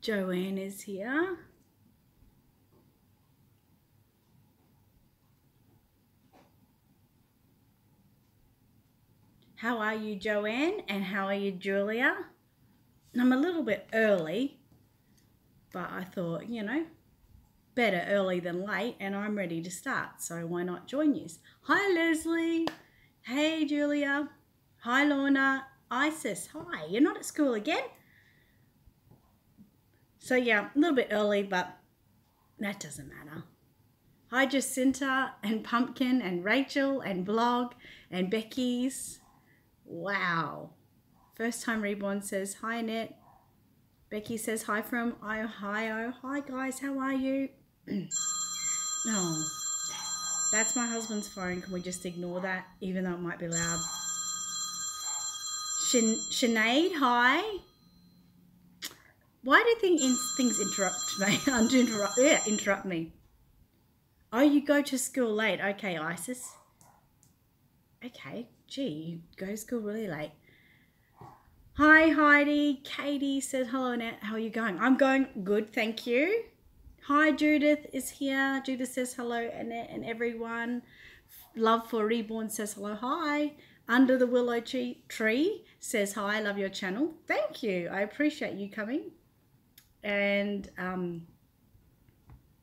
Joanne is here. How are you, Joanne? And how are you, Julia? I'm a little bit early, but I thought, you know, better early than late, and I'm ready to start, so why not join you? Hi, Leslie. Hey, Julia. Hi, Lorna. Isis, hi. You're not at school again? So, yeah, a little bit early, but that doesn't matter. Hi, Jacinta and Pumpkin and Rachel and Blog and Becky's. Wow. First time Reborn says, hi, Annette. Becky says, hi from Ohio. Hi, guys. How are you? Oh, that's my husband's phone. Can we just ignore that, even though it might be loud? Sinead, hi. Why do things interrupt me? Interrupt me. Oh, you go to school late. Okay, Isis. Okay, gee, you go to school really late. Hi, Heidi. Katie says, hello, Annette. How are you going? I'm going good, thank you. Hi, Judith is here. Judith says, hello, Annette and everyone. Love for Reborn says, hello, hi. Under the Willow Tree says, hi, love your channel. Thank you. I appreciate you coming. And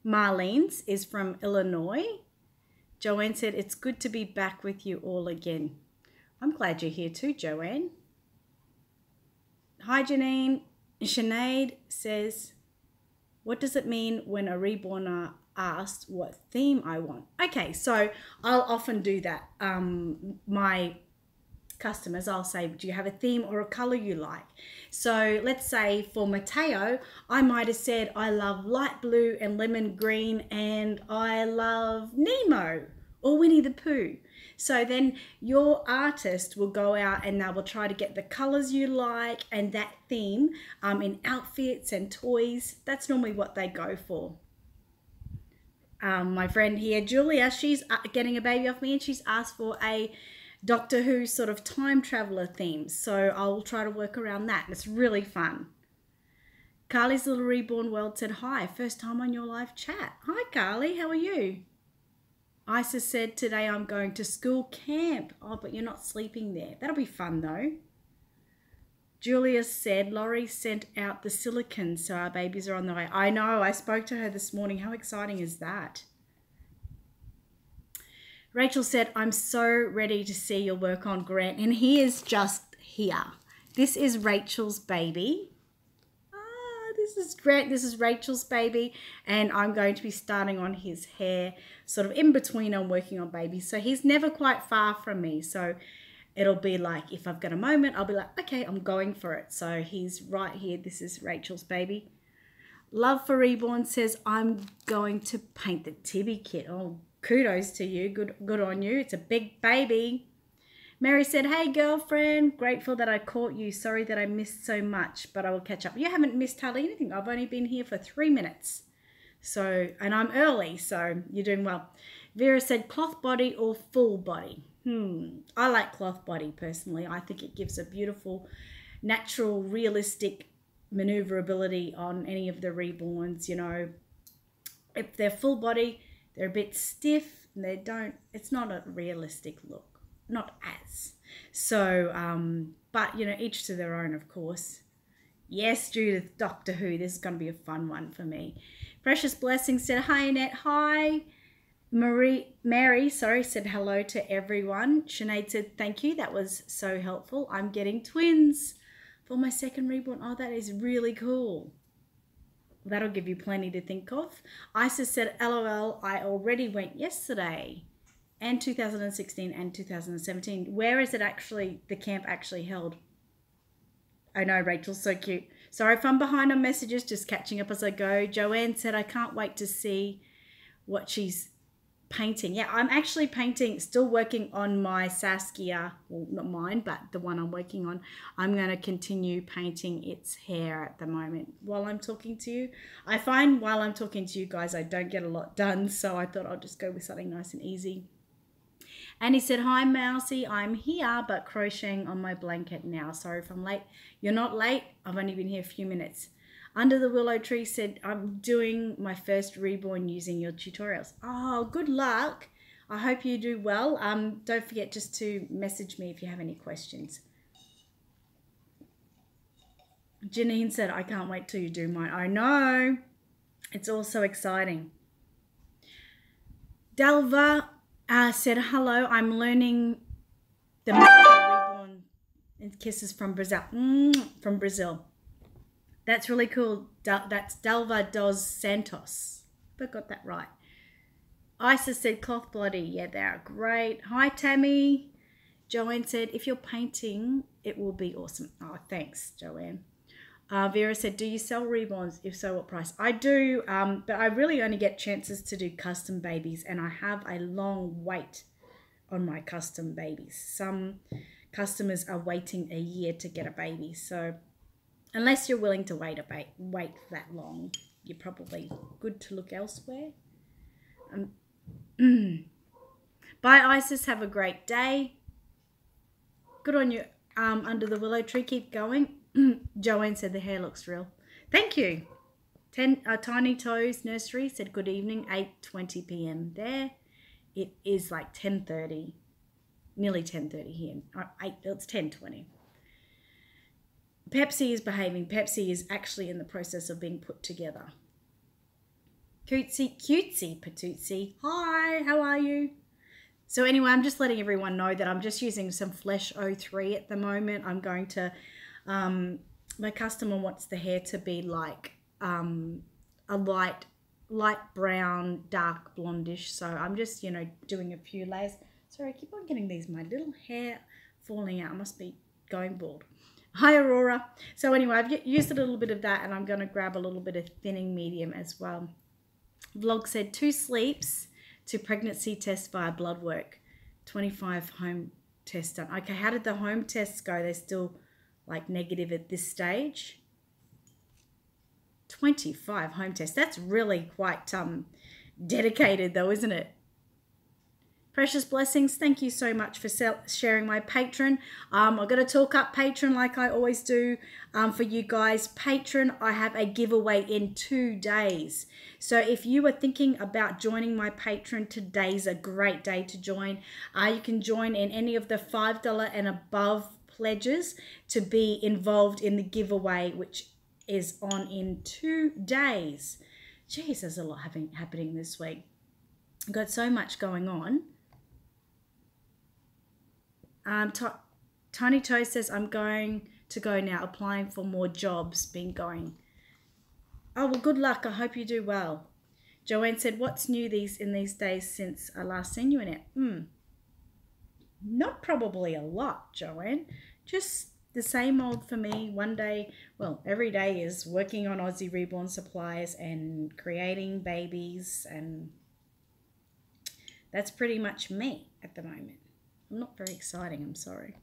Marlene's is from Illinois. Joanne said, it's good to be back with you all again. I'm glad you're here too, Joanne. Hi, Janine. Sinead says, what does it mean when a reborner asked what theme I want? Okay, so I'll often do that. My customers, I'll say, do you have a theme or a color you like? So let's say for Mateo, I might have said, I love light blue and lemon green, and I love Nemo or Winnie the Pooh. So then your artist will go out and they will try to get the colors you like and that theme in outfits and toys. That's normally what they go for. My friend here, Julia, she's getting a baby off me, and she's asked for a Doctor Who sort of time traveler theme. So I'll try to work around that. It's really fun. Carly's Little Reborn World said, hi, first time on your live chat. Hi, Carly, how are you? Isis said, today I'm going to school camp. Oh, but you're not sleeping there. That'll be fun, though. Julia said, Laurie sent out the silicone, so our babies are on the way. I know, I spoke to her this morning. How exciting is that? Rachel said, I'm so ready to see your work on Grant. And he is just here. This is Rachel's baby. This is Grant, this is Rachel's baby, and I'm going to be starting on his hair, sort of in between I'm working on baby. So he's never quite far from me. So it'll be like, if I've got a moment, I'll be like, okay, I'm going for it. So he's right here. This is Rachel's baby. Love for Reborn says, I'm going to paint the Tibby kit. Oh, kudos to you. Good on you. It's a big baby. Mary said, hey, girlfriend, grateful that I caught you. Sorry that I missed so much, but I will catch up. You haven't missed hardly anything. I've only been here for 3 minutes. So, and I'm early, so you're doing well. Vera said, cloth body or full body? I like cloth body personally. I think it gives a beautiful, natural, realistic maneuverability on any of the reborns, you know. If they're full body, they're a bit stiff and it's not a realistic look. Not as. So, but, you know, each to their own, of course. Yes, Judith, Doctor Who. This is going to be a fun one for me. Precious Blessings said, hi, Annette. Hi. Mary, said hello to everyone. Sinead said, thank you. That was so helpful. I'm getting twins for my second reborn. Oh, that is really cool. That'll give you plenty to think of. Isis said, LOL, I already went yesterday. And 2016 and 2017. Where is it actually, the camp actually held? I know, Rachel's so cute. Sorry if I'm behind on messages, just catching up as I go. Joanne said, I can't wait to see what she's painting. Yeah, I'm actually painting, still working on my Saskia, well, not mine, but the one I'm working on. I'm going to continue painting its hair at the moment while I'm talking to you. I find while I'm talking to you guys, I don't get a lot done, so I thought I'll just go with something nice and easy. And he said, hi, Mousy, I'm here, but crocheting on my blanket now. Sorry if I'm late. You're not late. I've only been here a few minutes. Under the Willow Tree said, I'm doing my first reborn using your tutorials. Oh, good luck. I hope you do well. Don't forget just to message me if you have any questions. Janine said, I can't wait till you do mine. I know. It's all so exciting. Dalva said, hello, I'm learning the reborn and kisses from Brazil. From Brazil. That's really cool. That's Dalva dos Santos. I got that right. Isis said, cloth bloody. Yeah, they are great. Hi, Tammy. Joanne said, if you're painting, it will be awesome. Oh, thanks, Joanne. Vera said, do you sell reborns? If so, what price? I do, but I really only get chances to do custom babies, and I have a long wait on my custom babies. Some customers are waiting a year to get a baby, so unless you're willing to wait that long, you're probably good to look elsewhere. Bye, Isis. Have a great day. Good on you. Under the Willow Tree. Keep going. Joanne said the hair looks real. Thank you. Tiny Toes Nursery said good evening. 8:20 p.m. there. It is like 10:30, nearly 10:30 here. It's 10:20. Pepsi is behaving. Pepsi is actually in the process of being put together. Cutesy Patootsy. Hi, how are you? So anyway, I'm just letting everyone know that I'm just using some Flesh 03 at the moment. I'm going to, my customer wants the hair to be like a light brown, dark blondish. So I'm just, doing a few layers. Sorry, I keep on getting my little hair falling out. I must be going bald. Hi, Aurora. So anyway, I've used a little bit of that, and I'm going to grab a little bit of thinning medium as well. Vlog said 2 sleeps to pregnancy test via blood work. 25 home tests done. Okay, how did the home tests go? They're still like negative at this stage. 25 home tests. That's really quite dedicated though, isn't it? Precious Blessings, thank you so much for sharing my Patreon. I'm going to talk up Patreon like I always do for you guys. Patreon, I have a giveaway in 2 days. So if you are thinking about joining my Patreon, today's a great day to join. You can join in any of the $5 and above pledges to be involved in the giveaway, which is on in 2 days. Jeez, there's a lot happening this week. I've got so much going on. Tiny Toe says, I'm going to go now, applying for more jobs, been going. Oh, well, good luck. I hope you do well. Joanne said, what's new in these days since I last seen you in it? Not probably a lot, Joanne. Just the same old for me. One day, well, every day is working on Aussie Reborn supplies and creating babies, and that's pretty much me at the moment. Not very exciting, I'm sorry.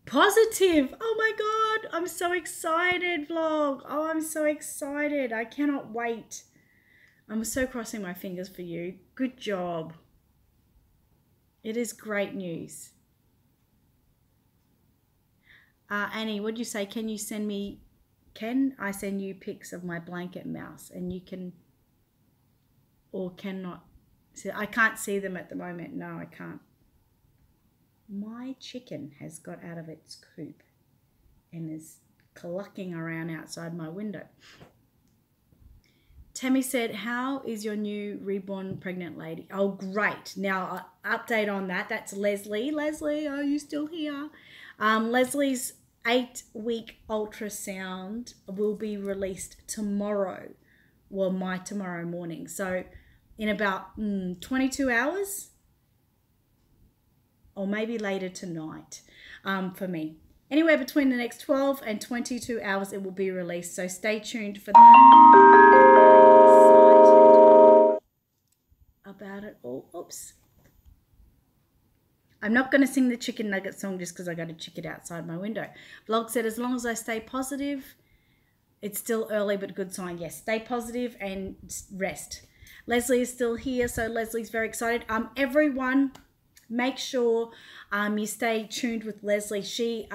Positive. Oh my God, I'm so excited, vlog. Oh, I'm so excited. I cannot wait. I'm so crossing my fingers for you. Good job. It is great news. Annie, what'd you say? Can I send you pics of my blanket mouse? And you can or cannot. So I can't see them at the moment. No, I can't. My chicken has got out of its coop and is clucking around outside my window. Tammy said, how is your new reborn pregnant lady? Oh, great. Now, update on that. That's Leslie. Leslie, are you still here? Leslie's 8-week ultrasound will be released tomorrow. Well, tomorrow morning. So in about 22 hours, or maybe later tonight for me. Anywhere between the next 12 and 22 hours, it will be released. So stay tuned for that. Excited about it all. Oops. I'm not going to sing the chicken nugget song just because I got a chicken outside my window. Vlog said, as long as I stay positive, it's still early but good sign. Yes, stay positive and rest. Leslie is still here, so Leslie's very excited. Everyone, make sure you stay tuned with Leslie. She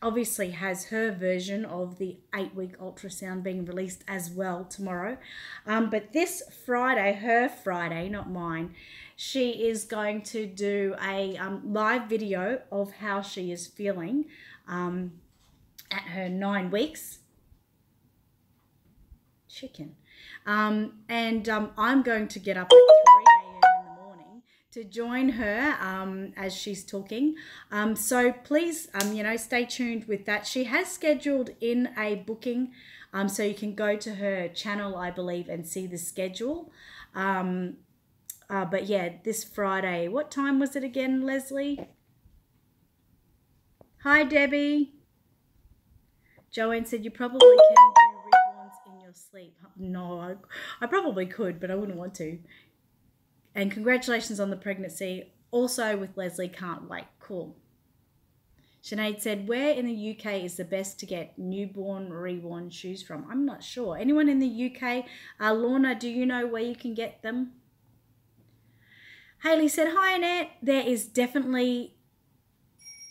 obviously has her version of the 8-week ultrasound being released as well tomorrow. But this Friday, her Friday, not mine, she is going to do a live video of how she is feeling at her 9 weeks. Chicken. I'm going to get up at 3 a.m. in the morning to join her as she's talking. So please, stay tuned with that. She has scheduled in a booking, so you can go to her channel, I believe, and see the schedule. But yeah, this Friday. What time was it again, Leslie? Hi, Debbie. Joanne said you probably can do reborns in your sleep. No, I probably could, but I wouldn't want to. And congratulations on the pregnancy. Also with Leslie, can't wait. Cool. Sinead said, where in the UK is the best to get newborn, reborn shoes from? I'm not sure. Anyone in the UK? Lorna, do you know where you can get them? Hayley said, hi, Annette. There is definitely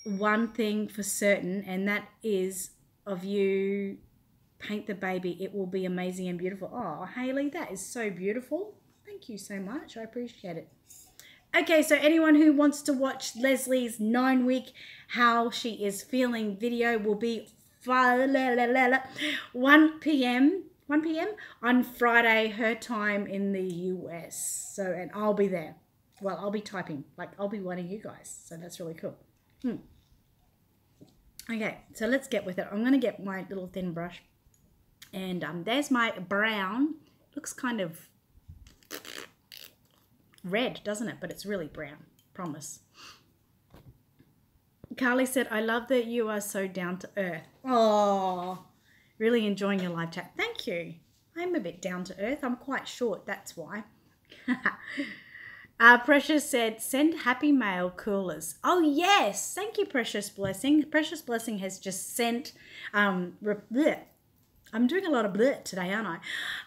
one thing for certain, and that is of you paint the baby. It will be amazing and beautiful. Oh, Hayley, that is so beautiful. Thank you so much. I appreciate it. Okay, so anyone who wants to watch Leslie's 9-week how she is feeling video will be 1 p.m. on Friday, her time in the US. So, and I'll be there. Well, I'll be typing. Like, I'll be one of you guys. So that's really cool. Okay, so let's get with it. I'm going to get my little thin brush. And there's my brown. Looks kind of red, doesn't it? But it's really brown. Promise. Carly said, I love that you are so down to earth. Oh, really enjoying your live chat. Thank you. I'm a bit down to earth. I'm quite short. That's why. Precious said, send happy mail coolers. Oh, yes. Thank you, Precious Blessing. Precious Blessing has just sent... I'm doing a lot of bleh today, aren't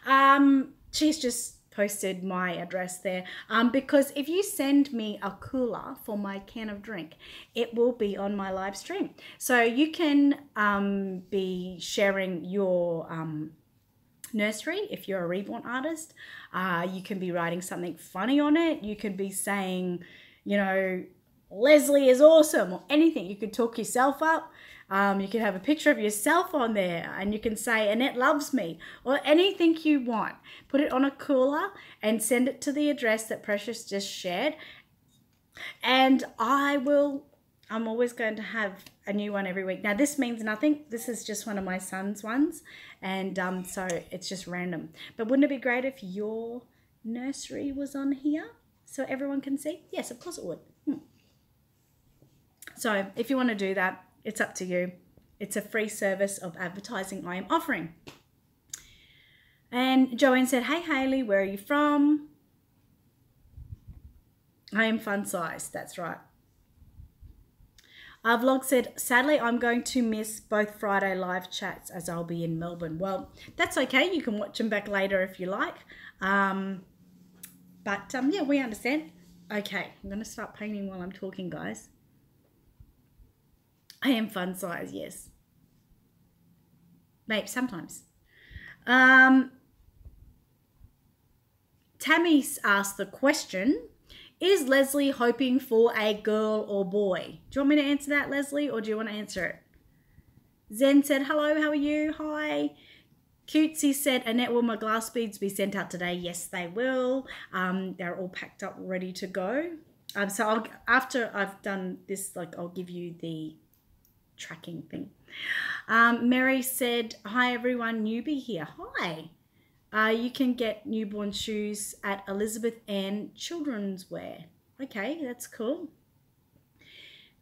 I? She's just posted my address there. Because if you send me a cooler for my can of drink, it will be on my live stream. So you can be sharing your... nursery if you're a reborn artist. You can be writing something funny on it. You could be saying, Leslie is awesome, or anything. You could talk yourself up. You could have a picture of yourself on there, and you can say Annette loves me, or anything you want. Put it on a cooler and send it to the address that Precious just shared, and I'm always going to have a new one every week. Now, this means nothing. This is just one of my son's ones. And so it's just random. But wouldn't it be great if your nursery was on here so everyone can see? Yes, of course it would. So if you want to do that, it's up to you. It's a free service of advertising I am offering. And Joanne said, hey, Hayley, where are you from? I am fun sized. That's right. Vlog said, sadly, I'm going to miss both Friday live chats as I'll be in Melbourne. Well, that's okay. You can watch them back later if you like. Yeah, we understand. Okay, I'm going to start painting while I'm talking, guys. I am fun size, yes. Maybe sometimes. Tammy asked the question, is Leslie hoping for a girl or boy? Do you want me to answer that, Leslie, or do you want to answer it? Zen said, hello, how are you? Hi. Cutesy said, Annette, will my glass beads be sent out today? Yes, they will. They're all packed up, ready to go. So after I've done this, I'll give you the tracking thing. Mary said, hi, everyone, newbie here. Hi. You can get newborn shoes at Elizabeth Ann Children's Wear. Okay, that's cool.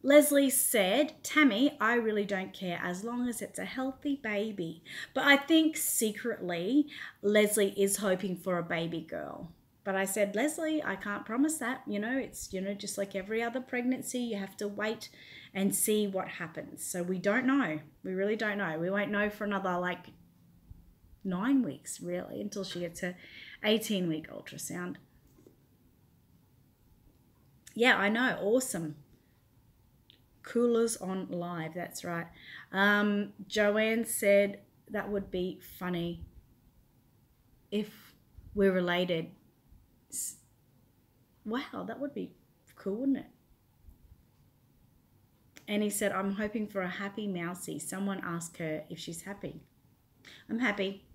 Leslie said, Tammy, I really don't care as long as it's a healthy baby. But I think secretly Leslie is hoping for a baby girl. But I said, Leslie, I can't promise that. It's, just like every other pregnancy, you have to wait and see what happens. So we don't know. We really don't know. We won't know for another 9 weeks, really, until she gets her 18-week ultrasound. Yeah, I know. Awesome. Coolers on live. That's right. Joanne said that would be funny if we're related. Wow, that would be cool, wouldn't it? And he said, I'm hoping for a happy Mousy. Someone ask her if she's happy. I'm happy.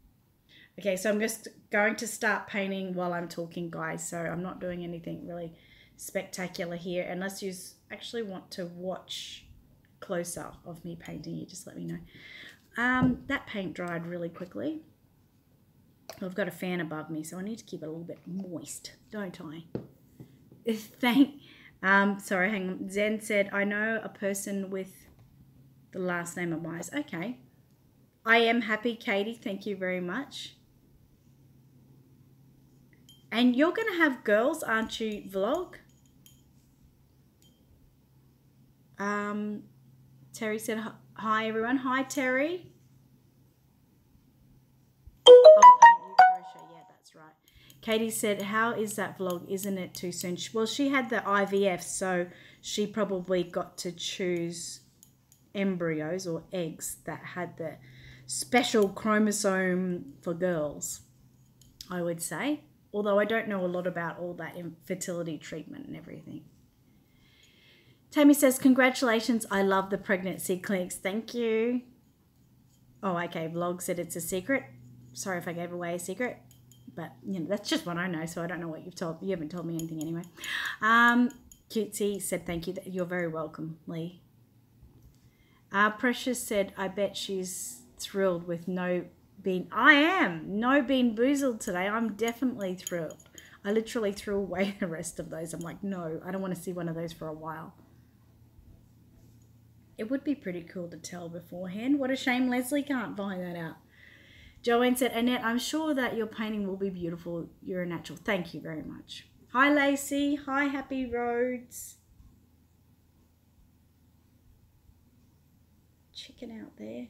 Okay, so I'm just going to start painting while I'm talking, guys. So I'm not doing anything really spectacular here. Unless you actually want to watch closer of me painting, you just let me know. That paint dried really quickly. I've got a fan above me, so I need to keep it a little bit moist, don't I? Sorry, hang on. Zen said, I know a person with the last name of Myers. Okay. I am happy, Katie. Thank you very much. And you're going to have girls, aren't you, vlog? Terry said, hi, everyone. Hi, Terry. I'll paint you crochet. Yeah, that's right. Katie said, how is that vlog? Isn't it too soon? Well, she had the IVF, so she probably got to choose embryos or eggs that had the special chromosome for girls, I would say. Although I don't know a lot about all that infertility treatment and everything. Tammy says, congratulations. I love the pregnancy clinics. Thank you. Oh, okay. Vlog said it's a secret. Sorry if I gave away a secret. But, you know, that's just what I know, so I don't know what you've told. You haven't told me anything anyway. Cutesy said thank you. You're very welcome, Lee. Precious said, I bet she's thrilled with no bean. I am. No bean boozled today. I'm definitely thrilled. I literally threw away the rest of those. I'm like, no, I don't want to see one of those for a while. It would be pretty cool to tell beforehand. What a shame Leslie can't find that out. Joanne said, Annette, I'm sure that your painting will be beautiful. You're a natural. Thank you very much. Hi, Lacey. Hi, Happy Roads. Chicken out there.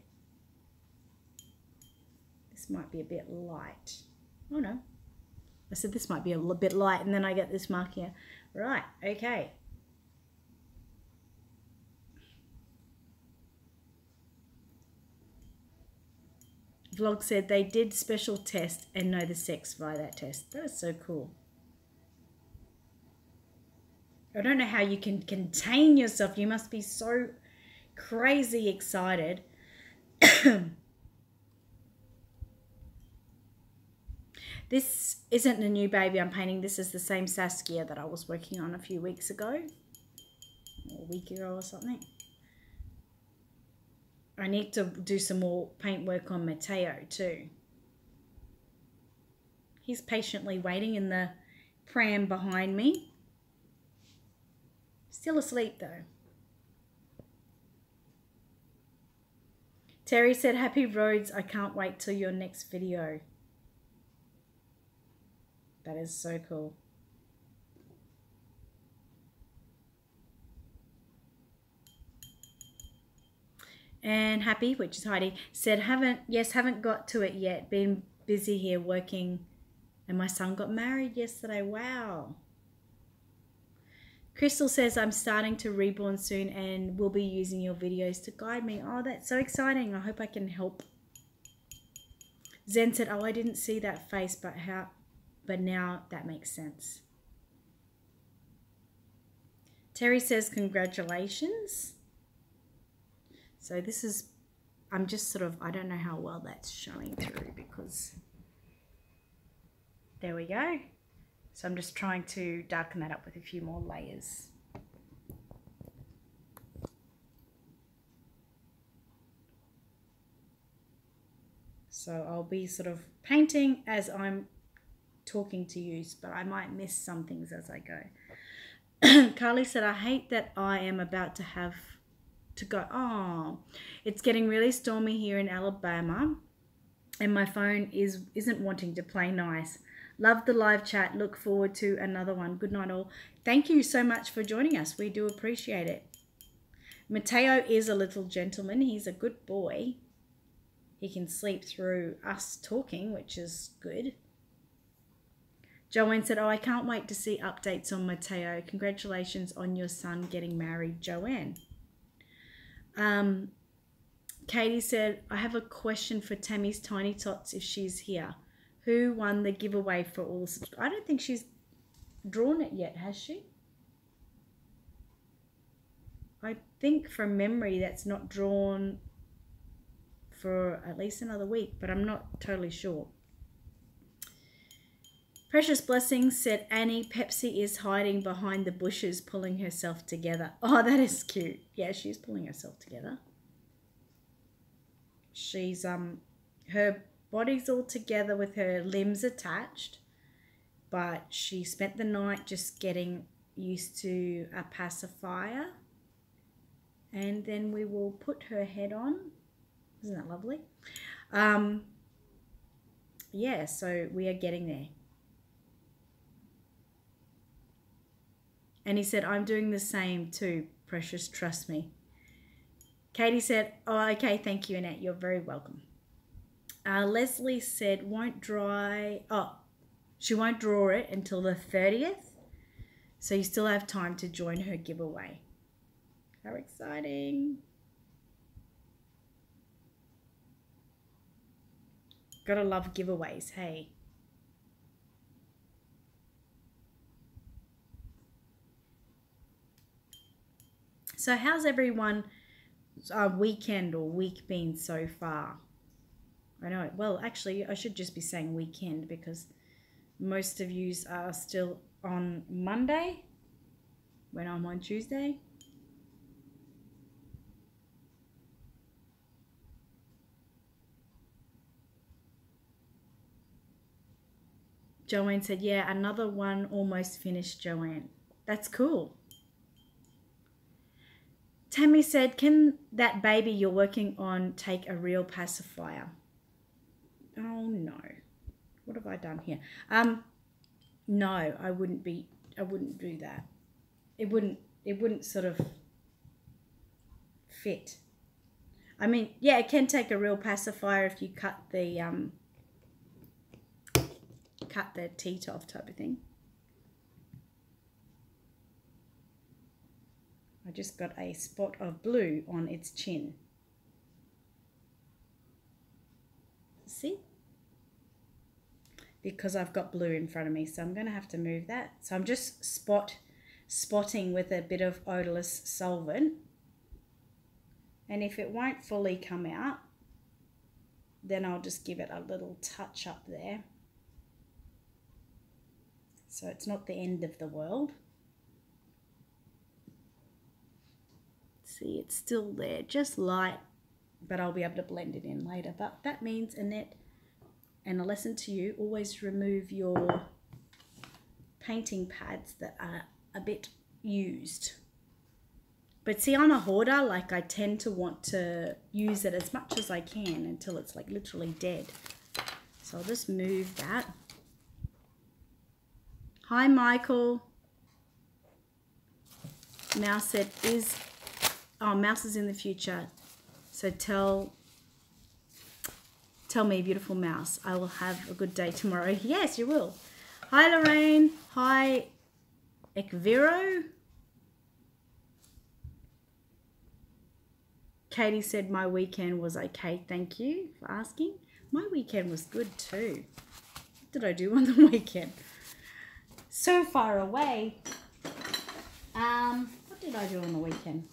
This might be a bit light. Oh, no. I said this might be a bit light, and then I get this mark here. Right, okay. Vlog said they did special test and know the sex via that test. That is so cool. I don't know how you can contain yourself. You must be so crazy excited. This isn't the new baby I'm painting. This is the same Saskia that I was working on a few weeks ago. Or a week ago or something. I need to do some more paint work on Mateo too. He's patiently waiting in the pram behind me. Still asleep though. Terry said, happy roads. I can't wait till your next video. That is so cool. And Happy, which is Heidi, said, haven't got to it yet. Been busy here working. And my son got married yesterday. Wow. Crystal says, I'm starting to Reborn soon and will be using your videos to guide me. Oh, that's so exciting. I hope I can help. Zen said, oh, I didn't see that face, but now that makes sense. Terry says, congratulations. So this is, I'm just sort of, I don't know how well that's showing through because, there we go. So I'm just trying to darken that up with a few more layers. So I'll be sort of painting as I'm talking to you, but I might miss some things as I go. Carly said, I hate that I am about to have to go. Oh, it's getting really stormy here in Alabama and my phone isn't wanting to play nice. Love the live chat. Look forward to another one. Good night all. Thank you so much for joining us. We do appreciate it. Mateo is a little gentleman. He's a good boy. He can sleep through us talking, which is good. Joanne said, oh, I can't wait to see updates on Mateo. Congratulations on your son getting married, Joanne. Katie said, I have a question for Tammy's Tiny Tots if she's here. Who won the giveaway for all the I don't think she's drawn it yet, has she? I think from memory that's not drawn for at least another week, but I'm not totally sure. Precious Blessings said, Annie, Pepsi is hiding behind the bushes pulling herself together. Oh, that is cute. Yeah, she's pulling herself together. She's, her body's all together with her limbs attached, but she spent the night just getting used to a pacifier. And then we will put her head on. Isn't that lovely? Yeah, so we are getting there. And he said, I'm doing the same too, Precious, trust me. Katie said, oh, okay, thank you, Annette. You're very welcome. Leslie said, she won't draw it until the 30th. So you still have time to join her giveaway. How exciting. Gotta love giveaways, hey. So how's everyone's weekend or week been so far? I know, well, actually, I should just be saying weekend because most of yous are still on Monday when I'm on Tuesday. Joanne said, yeah, another one almost finished, Joanne. That's cool. Tammy said, can that baby you're working on take a real pacifier? Oh no. What have I done here? No, I wouldn't do that. It wouldn't sort of fit. I mean, yeah, it can take a real pacifier if you cut the teat off type of thing. I just got a spot of blue on its chin. See? Because I've got blue in front of me, so I'm going to have to move that. So I'm just spotting with a bit of odorless solvent. And if it won't fully come out, then I'll just give it a little touch up there. So it's not the end of the world. See, it's still there, just light, but I'll be able to blend it in later. But that means, Annette, and a lesson to you, always remove your painting pads that are a bit used. But see, I'm a hoarder, like I tend to want to use it as much as I can until it's like literally dead. So I'll just move that. Hi, Michael. Mouse said, Mouse is in the future. So tell me, beautiful mouse, I will have a good day tomorrow. Yes, you will. Hi, Lorraine. Hi, Ekviro. Katie said my weekend was okay. Thank you for asking. My weekend was good too. What did I do on the weekend? So far away. What did I do on the weekend?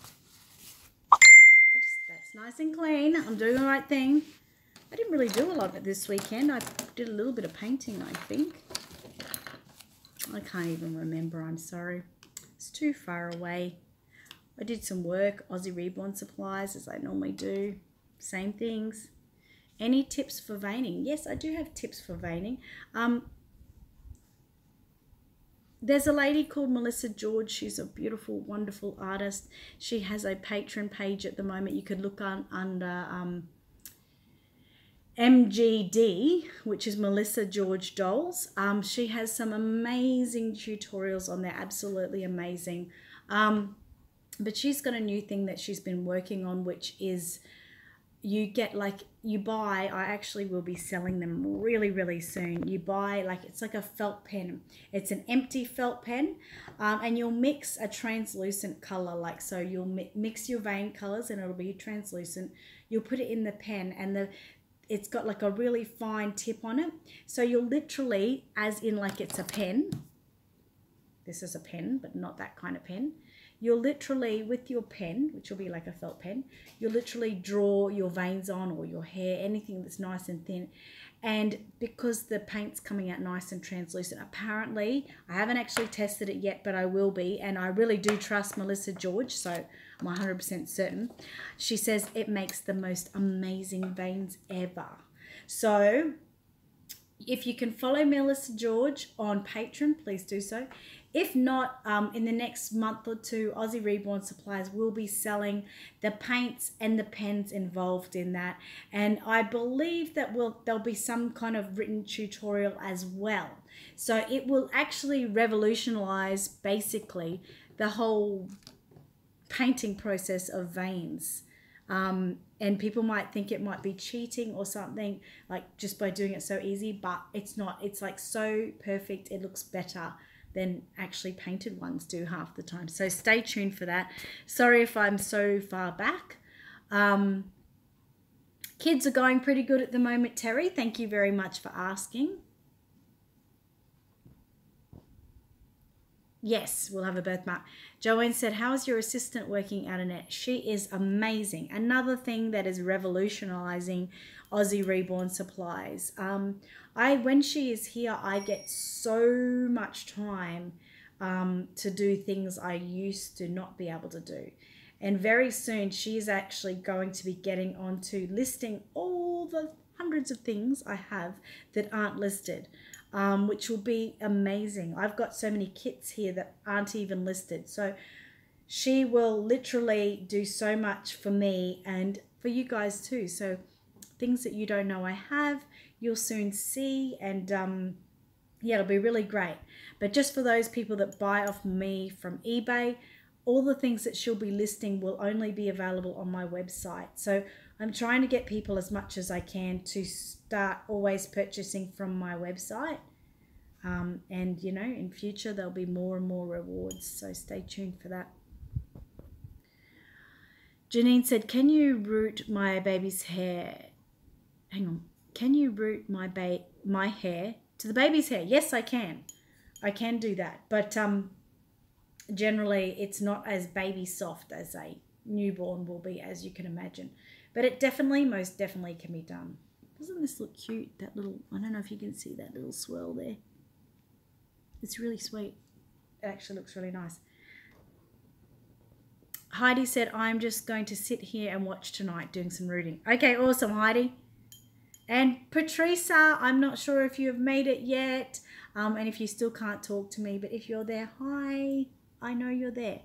That's nice and clean. I'm doing the right thing. I didn't really do a lot of it this weekend. I did a little bit of painting, I think. I can't even remember, I'm sorry. It's too far away. I did some work, Aussie Reborn supplies, as I normally do. Same things. Any tips for veining? Yes, I do have tips for veining. There's a lady called Melissa George. She's a beautiful, wonderful artist. She has a Patreon page at the moment. You could look on under MGD, which is Melissa George Dolls. She has some amazing tutorials on there, absolutely amazing. But she's got a new thing that she's been working on, which is you get like, you buy, I actually will be selling them really, really soon. You buy like, it's like a felt pen. It's an empty felt pen, and you'll mix a translucent color, like, so you'll mix your vein colors and it'll be translucent. You'll put it in the pen, and it's got like a really fine tip on it. So you'll literally, as in like it's a pen, this is a pen, but not that kind of pen. You'll literally, with your pen, which will be like a felt pen, you'll literally draw your veins on, or your hair, anything that's nice and thin. And because the paint's coming out nice and translucent, apparently, I haven't actually tested it yet, but I will be. And I really do trust Melissa George, so I'm 100% certain. She says it makes the most amazing veins ever. So if you can follow Melissa George on Patreon, please do so. If not, in the next month or two, Aussie Reborn Supplies will be selling the paints and the pens involved in that. And I believe that there'll be some kind of written tutorial as well. So it will actually revolutionize basically the whole painting process of veins. And people might think it might be cheating or something, like just by doing it so easy, but it's not. It's like so perfect, it looks better than actually painted ones do half the time. So stay tuned for that. Sorry if I'm so far back. Kids are going pretty good at the moment, Terry. Thank you very much for asking. Yes, we'll have a birthmark. Joanne said, how is your assistant working out, Annette? She is amazing. Another thing that is revolutionizing Aussie Reborn Supplies. When she is here, I get so much time to do things I used to not be able to do. And very soon, she is actually going to be getting onto listing all the hundreds of things I have that aren't listed. Which will be amazing. I've got so many kits here that aren't even listed. So she will literally do so much for me and for you guys too. So things that you don't know I have, you'll soon see. And yeah, it'll be really great. But just for those people that buy off me from eBay, all the things that she'll be listing will only be available on my website. So I'm trying to get people as much as I can to start always purchasing from my website. And, you know, in future, there'll be more and more rewards. So stay tuned for that. Janine said, can you root my baby's hair? Hang on. Can you root my hair to the baby's hair? Yes, I can. I can do that. But generally, it's not as baby soft as a newborn will be, as you can imagine. But it definitely, most definitely can be done. Doesn't this look cute? That little, I don't know if you can see that little swirl there. It's really sweet. It actually looks really nice. Heidi said, I'm just going to sit here and watch tonight doing some rooting. Okay, awesome, Heidi. And Patricia, I'm not sure if you have made it yet, and if you still can't talk to me, but if you're there, hi, I know you're there.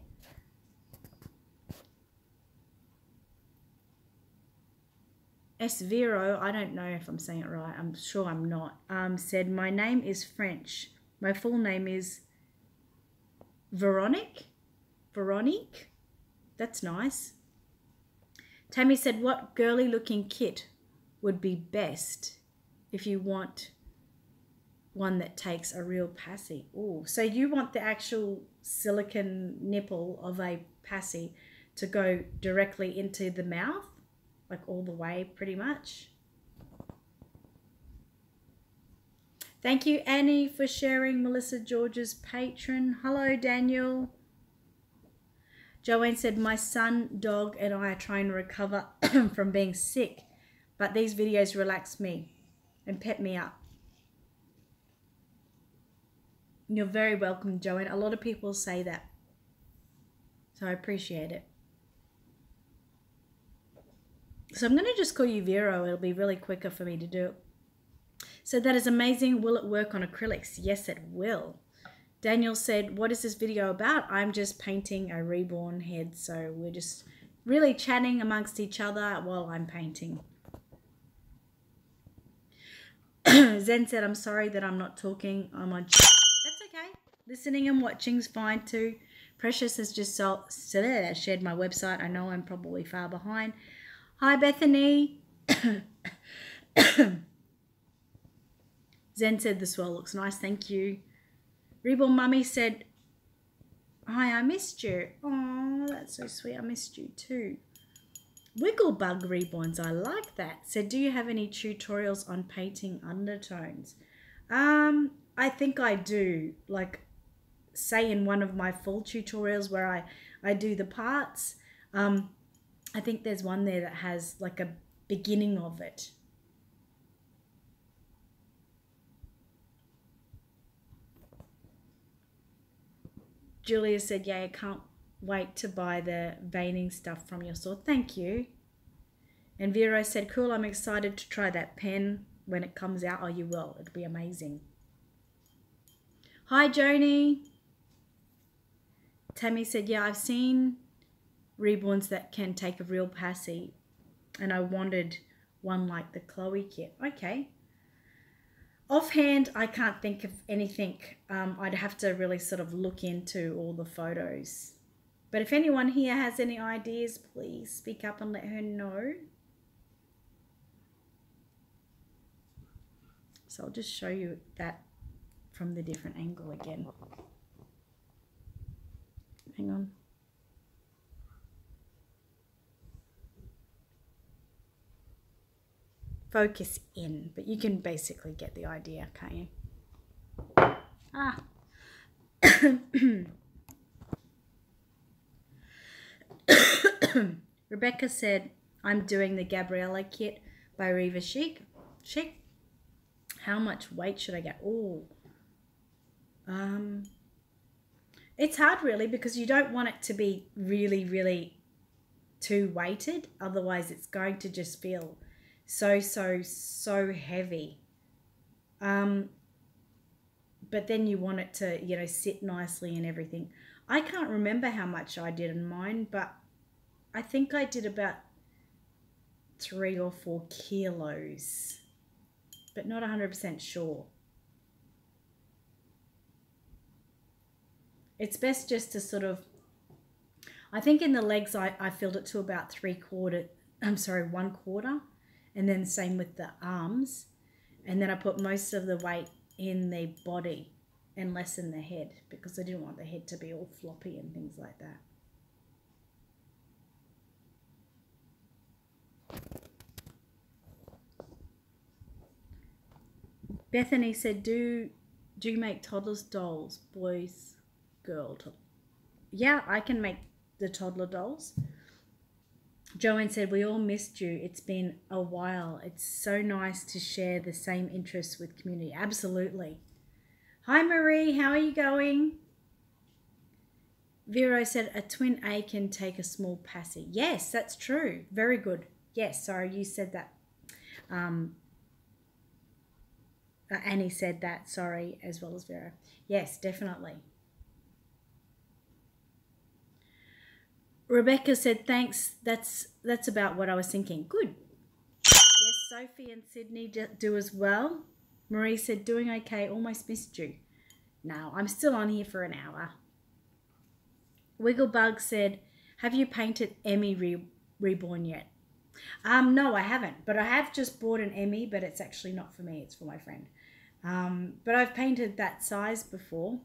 S. Vero, I don't know if I'm saying it right, I'm sure I'm not, said, my name is French. My full name is Veronique. Veronique? That's nice. Tammy said, what girly looking kit would be best if you want one that takes a real passy? Oh, so you want the actual silicone nipple of a passy to go directly into the mouth? Like all the way, pretty much. Thank you, Annie, for sharing Melissa George's Patreon. Hello, Daniel. Joanne said, my son, dog, and I are trying to recover from being sick, but these videos relax me and pep me up. You're very welcome, Joanne. A lot of people say that, so I appreciate it. So I'm going to just call you Vero. It'll be really quicker for me to do. So that is amazing. Will it work on acrylics? Yes, it will. Daniel said, what is this video about? I'm just painting a reborn head. So we're just really chatting amongst each other while I'm painting. Zen said, I'm sorry that I'm not talking. I'm on. That's okay. Listening and watching's fine too. Precious has just shared my website. I know I'm probably far behind. Hi, Bethany. Zen said the swirl looks nice. Thank you. Reborn Mummy said, hi, I missed you. Oh, that's so sweet. I missed you too. Wigglebug Reborns, I like that. Said, do you have any tutorials on painting undertones? I think I do. Like, say in one of my full tutorials where I do the parts. I think there's one there that has like a beginning of it. Julia said, yeah, I can't wait to buy the veining stuff from your store. Thank you. And Vero said, cool, I'm excited to try that pen when it comes out. Oh, you will. It'll be amazing. Hi, Joni. Tammy said, yeah, I've seen Reborns that can take a real passy, and I wanted one like the Chloe kit. Okay. Offhand, I can't think of anything. I'd have to really sort of look into all the photos. But if anyone here has any ideas, please speak up and let her know. So I'll just show you that from the different angle again. Hang on. Focus in, but you can basically get the idea, can't you? Ah. Rebecca said, I'm doing the Gabriella kit by Riva Chic. How much weight should I get? Oh. It's hard really because you don't want it to be really, really too weighted. Otherwise it's going to just feel so heavy. But then you want it to, you know, sit nicely and everything. I can't remember how much I did in mine, but I think I did about 3 or 4 kilos, but not 100% sure. It's best just to sort of, I think in the legs I filled it to about 1/4, and then same with the arms. And then I put most of the weight in the body and less in the head because I didn't want the head to be all floppy and things like that. Bethany said, do you make toddlers dolls, boys, girl? Yeah, I can make the toddler dolls. Joanne said, we all missed you. It's been a while. It's so nice to share the same interests with community. Absolutely. Hi, Marie. How are you going? Vero said, a twin A can take a small passy. Yes, that's true. Very good. Yes, sorry, you said that. Annie said that, sorry, as well as Vero. Yes, definitely. Rebecca said, thanks. That's about what I was thinking. Good. Yes, Sophie and Sydney do as well. Marie said, doing okay. Almost missed you. No, I'm still on here for an hour. Wigglebug said, have you painted Emmy Reborn yet? No, I haven't. But I have just bought an Emmy, but it's actually not for me. It's for my friend. But I've painted that size before.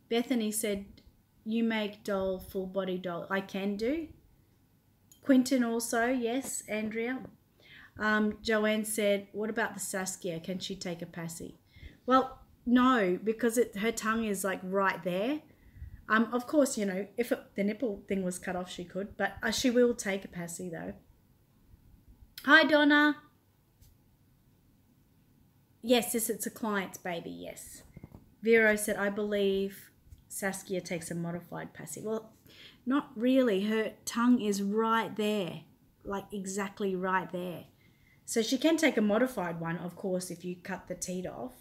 Bethany said, you make doll, full body doll. I can do. Quinton also, yes, Andrea. Joanne said, what about the Saskia? Can she take a passy? Well, no, because her tongue is like right there. Of course, you know, if the nipple thing was cut off, she could, but she will take a passy though. Hi, Donna. Yes, it's a client's baby, yes. Vero said, I believe Saskia takes a modified passy. Well, not really. Her tongue is right there, like exactly right there. So she can take a modified one, of course, if you cut the teat off.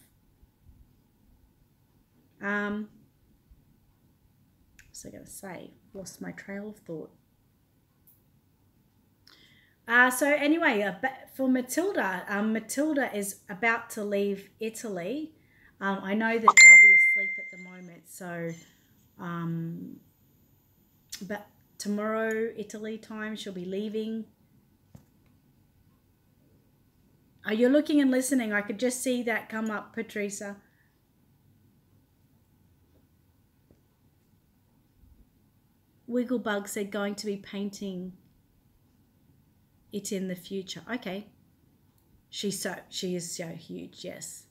So I gotta say, lost my trail of thought. So anyway, for Matilda, Matilda is about to leave Italy. I know that they'll be asleep at the moment, so But tomorrow, Italy time, she'll be leaving. Oh, you're looking and listening. I could just see that come up, Patricia. Wigglebug said going to be painting it in the future. Okay. She is so huge, yes.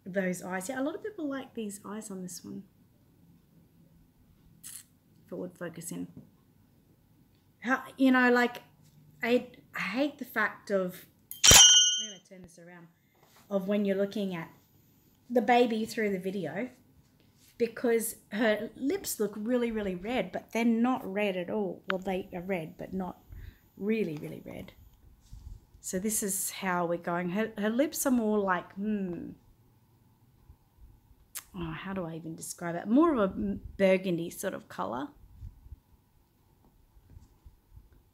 Those eyes. Yeah, a lot of people like these eyes on this one. Forward focusing. You know, like, I hate the fact of, I'm going to turn this around, of when you're looking at the baby through the video, because her lips look really, really red, but they're not red at all. Well, they are red, but not really, really red. So this is how we're going. Her lips are more like, oh, how do I even describe it? More of a burgundy sort of colour.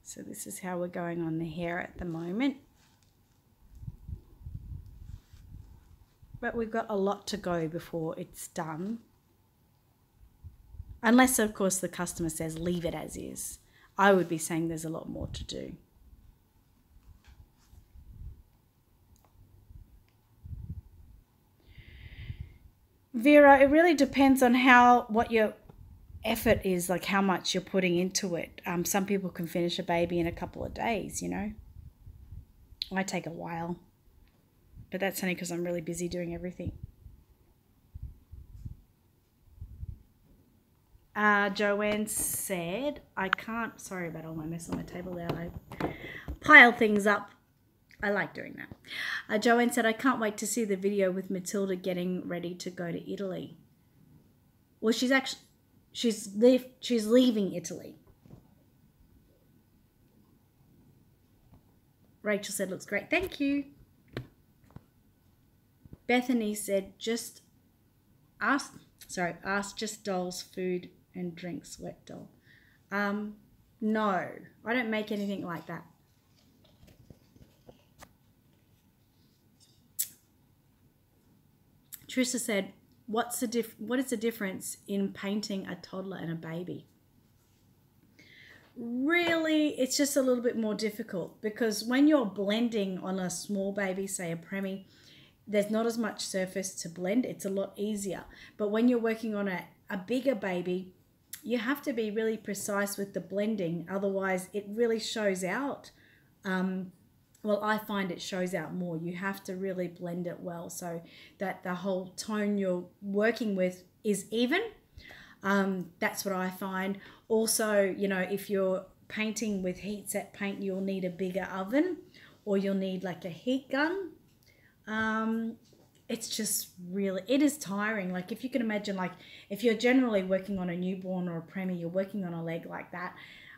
So this is how we're going on the hair at the moment. But we've got a lot to go before it's done. Unless, of course, the customer says leave it as is. I would be saying there's a lot more to do. Vera, it really depends on what your effort is, like how much you're putting into it. Some people can finish a baby in a couple of days, you know. I take a while. But that's only because I'm really busy doing everything. Joanne said, I can't, sorry about all my mess on my table there. I pile things up. I like doing that. Joanne said, I can't wait to see the video with Matilda getting ready to go to Italy. Well, she's leaving Italy. Rachel said, looks great. Thank you. Bethany said, ask just dolls, food and drinks, wet doll. No, I don't make anything like that. Trisha said, what is the difference in painting a toddler and a baby? Really, it's just a little bit more difficult, because when you're blending on a small baby, say a preemie, there's not as much surface to blend. It's a lot easier. But when you're working on a bigger baby, you have to be really precise with the blending. Otherwise, it really shows out. Well, I find it shows out more. You have to really blend it well so that the whole tone you're working with is even. That's what I find. Also, you know, if you're painting with heat set paint, you'll need a bigger oven, or you'll need like a heat gun. It's just really, it is tiring. Like, if you can imagine, like if you're generally working on a newborn or a preemie, you're working on a leg like that,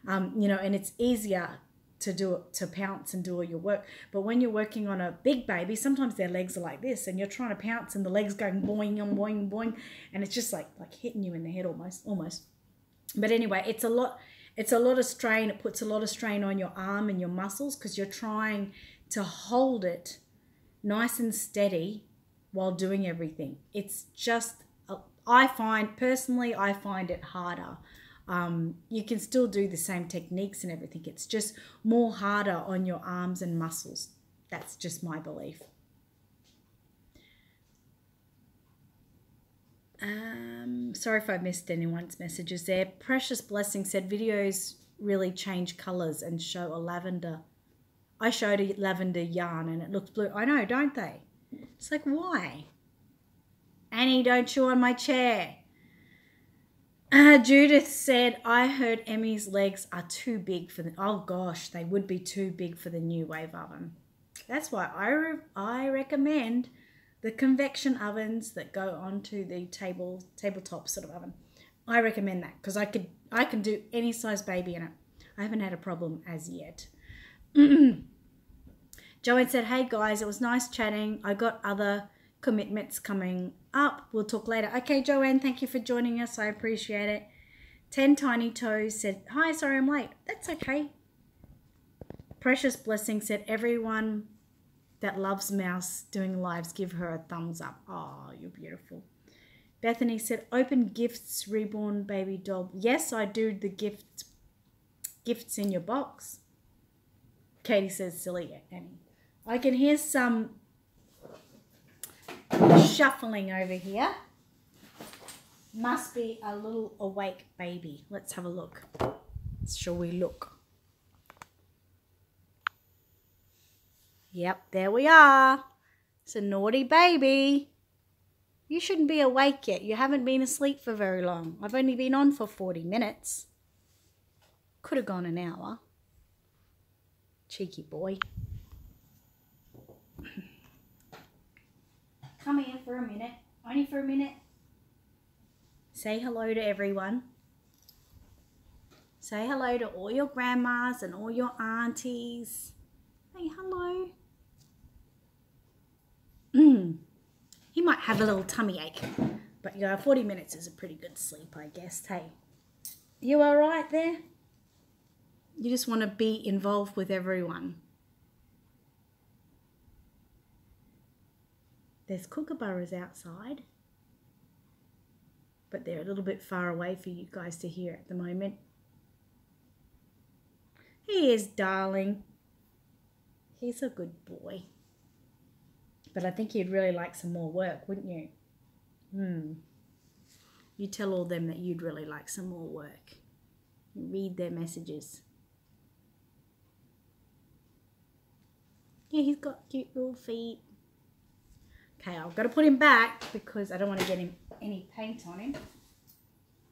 you know, and it's easier to pounce and do all your work. But when you're working on a big baby, sometimes their legs are like this, and you're trying to pounce and the legs going boing and boing and boing, and it's just like hitting you in the head almost. But anyway, it's a lot of strain. It puts a lot of strain on your arm and your muscles, because you're trying to hold it nice and steady while doing everything. It's just, I find it harder. You can still do the same techniques and everything. It's just more harder on your arms and muscles. That's just my belief. Sorry if I missed anyone's messages there. Precious Blessing said, videos really change colors and show a lavender. I showed a lavender yarn and it looks blue. I know, don't they? It's like, why? Annie, don't chew on my chair. Judith said, I heard Emmy's legs are too big for the... Oh, gosh, they would be too big for the new wave oven. That's why I recommend the convection ovens that go onto the tabletop sort of oven. I recommend that, because I can do any size baby in it. I haven't had a problem as yet. Joanne said, hey, guys, it was nice chatting. I got other commitments coming up. We'll talk later. Okay, Joanne, thank you for joining us. I appreciate it. 10 Tiny Toes said, hi, sorry I'm late. That's okay. Precious Blessing said, everyone that loves Mouse doing lives, give her a thumbs up. Oh, you're beautiful. Bethany said, open gifts, Reborn baby doll. Yes, I do the gifts in your box. Katie says, silly Annie. I can hear some shuffling over here. Must be a little awake baby. Let's have a look. Shall we look? Yep, there we are. It's a naughty baby. You shouldn't be awake yet. You haven't been asleep for very long. I've only been on for 40 minutes. Could have gone an hour. Cheeky boy. Come here for a minute. Only for a minute. Say hello to everyone. Say hello to all your grandmas and all your aunties. Say hello. He might have a little tummy ache. But yeah, 40 minutes is a pretty good sleep, I guess. Hey, you all right there? You just want to be involved with everyone. There's kookaburras outside, but they're a little bit far away for you guys to hear at the moment. He is, darling. He's a good boy. But I think you'd really like some more work, wouldn't you? You tell all them that you'd really like some more work. You read their messages. Yeah, he's got cute little feet. Okay, I've got to put him back because I don't want to get him any paint on him.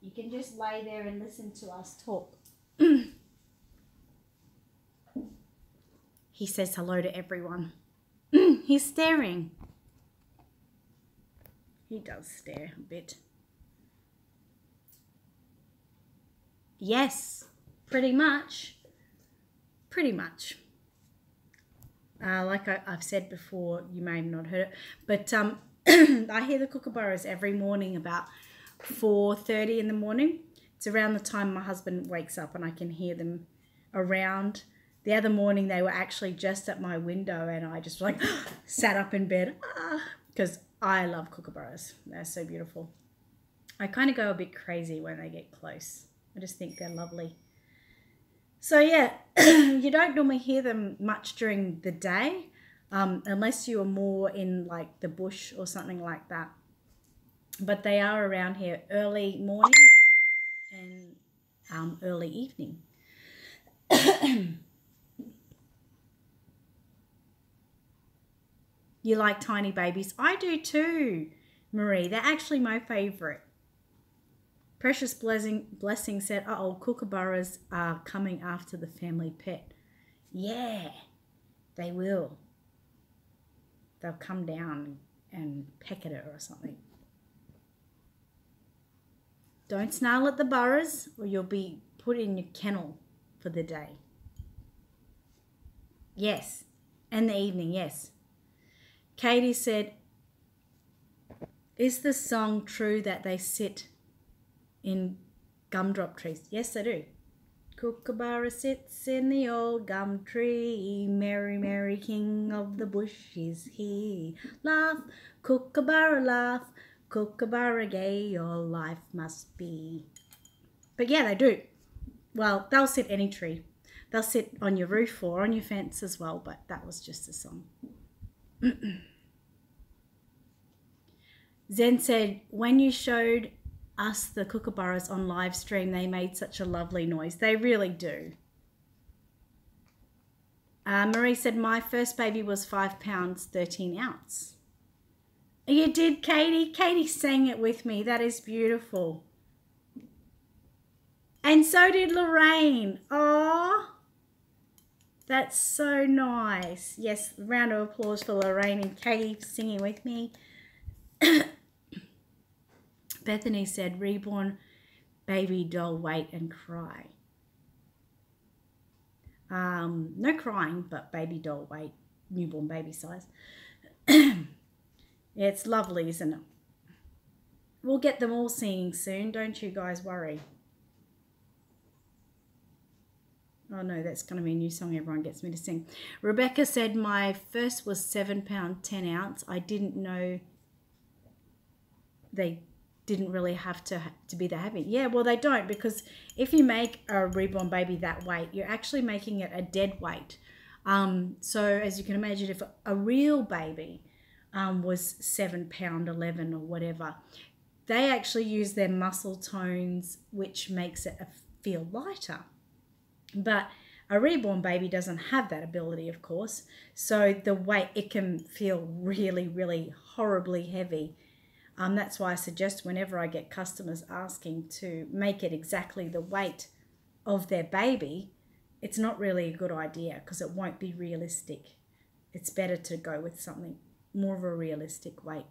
You can just lay there and listen to us talk. He says hello to everyone. He's staring. He does stare a bit. Yes, pretty much. Pretty much. Like I've said before, you may have not heard it, but I hear the kookaburras every morning about 4:30 in the morning. It's around the time my husband wakes up and I can hear them around. The other morning they were actually just at my window and I just like sat up in bed because I love kookaburras. They're so beautiful. I kind of go a bit crazy when they get close. I just think they're lovely. So yeah, you don't normally hear them much during the day unless you are more in like the bush or something like that. But they are around here early morning and early evening. You like tiny babies? I do too, Marie. They're actually my favourite. Precious Blessing said, uh-oh, kookaburras are coming after the family pet. Yeah, they will. They'll come down and peck at it or something. Don't snarl at the burras or you'll be put in your kennel for the day. Yes, and the evening, yes. Katie said, is the song true that they sit in gumdrop trees? Yes, they do. Kookaburra sits in the old gum tree. Merry, merry king of the bush is he. Laugh, kookaburra, laugh. Kookaburra gay, your life must be. But yeah, they do. Well, they'll sit any tree. They'll sit on your roof or on your fence as well, but that was just a song. Zen said, when you showed us the kookaburras on live stream, they made such a lovely noise. They really do. Marie said, my first baby was 5 pounds, 13 ounce. You did, Katie? Katie sang it with me. That is beautiful. And so did Lorraine. Oh, that's so nice. Yes, round of applause for Lorraine and Katie singing with me. Bethany said, reborn baby doll, wait and cry. No crying, but baby doll, wait, newborn baby size. Yeah, it's lovely, isn't it? We'll get them all singing soon. Don't you guys worry. Oh no, that's going to be a new song everyone gets me to sing. Rebecca said, my first was 7 pound, 10 ounce. I didn't know they didn't really have to be that heavy. Yeah, well, they don't, because if you make a reborn baby that weight, you're actually making it a dead weight. So as you can imagine, if a real baby was 7 pound 11 or whatever, they actually use their muscle tones, which makes it feel lighter. But a reborn baby doesn't have that ability, of course. So the weight, it can feel really, really horribly heavy. That's why I suggest whenever I get customers asking to make it exactly the weight of their baby, it's not really a good idea because it won't be realistic. It's better to go with something more of a realistic weight.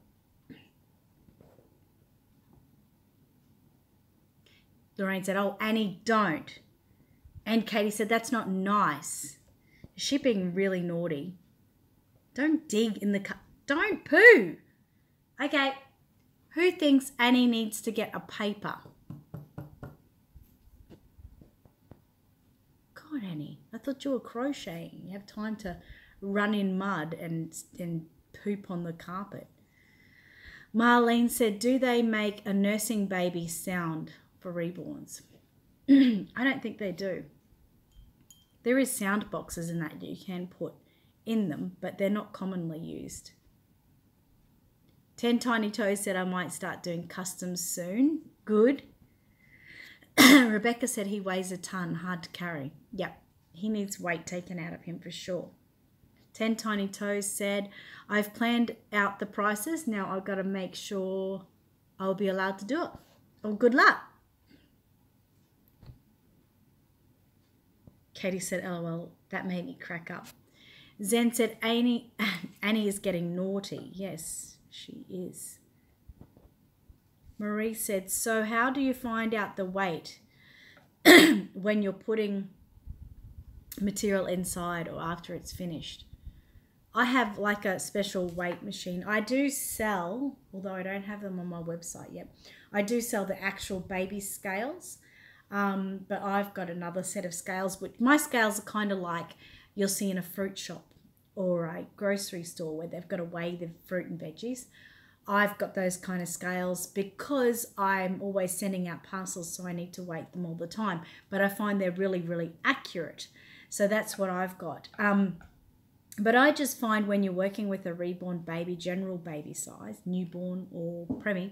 Lorraine said, oh, Annie, don't. And Katie said, that's not nice. Is she being really naughty? Don't dig in the cup. Don't poo. Okay. Who thinks Annie needs to get a paper? God, Annie, I thought you were crocheting. You have time to run in mud and poop on the carpet. Marlene said, do they make a nursing baby sound for reborns? I don't think they do. There is sound boxes in that you can put in them, but they're not commonly used. 10 Tiny Toes said, I might start doing customs soon. Good. Rebecca said he weighs a ton, hard to carry. Yep, he needs weight taken out of him for sure. 10 Tiny Toes said, I've planned out the prices. Now I've got to make sure I'll be allowed to do it. Well, good luck. Katie said, LOL, that made me crack up. Zen said, Annie is getting naughty. Yes, she is. Marie said, so how do you find out the weight when you're putting material inside or after it's finished? I have like a special weight machine. I do sell, although I don't have them on my website yet, I do sell the actual baby scales. But I've got another set of scales, which my scales are kind of like you'll see in a fruit shop or a grocery store where they've got to weigh the fruit and veggies. I've got those kind of scales because I'm always sending out parcels, so I need to weight them all the time. But I find they're really, really accurate. So that's what I've got. But I just find when you're working with a reborn baby, general baby size, newborn or preemie,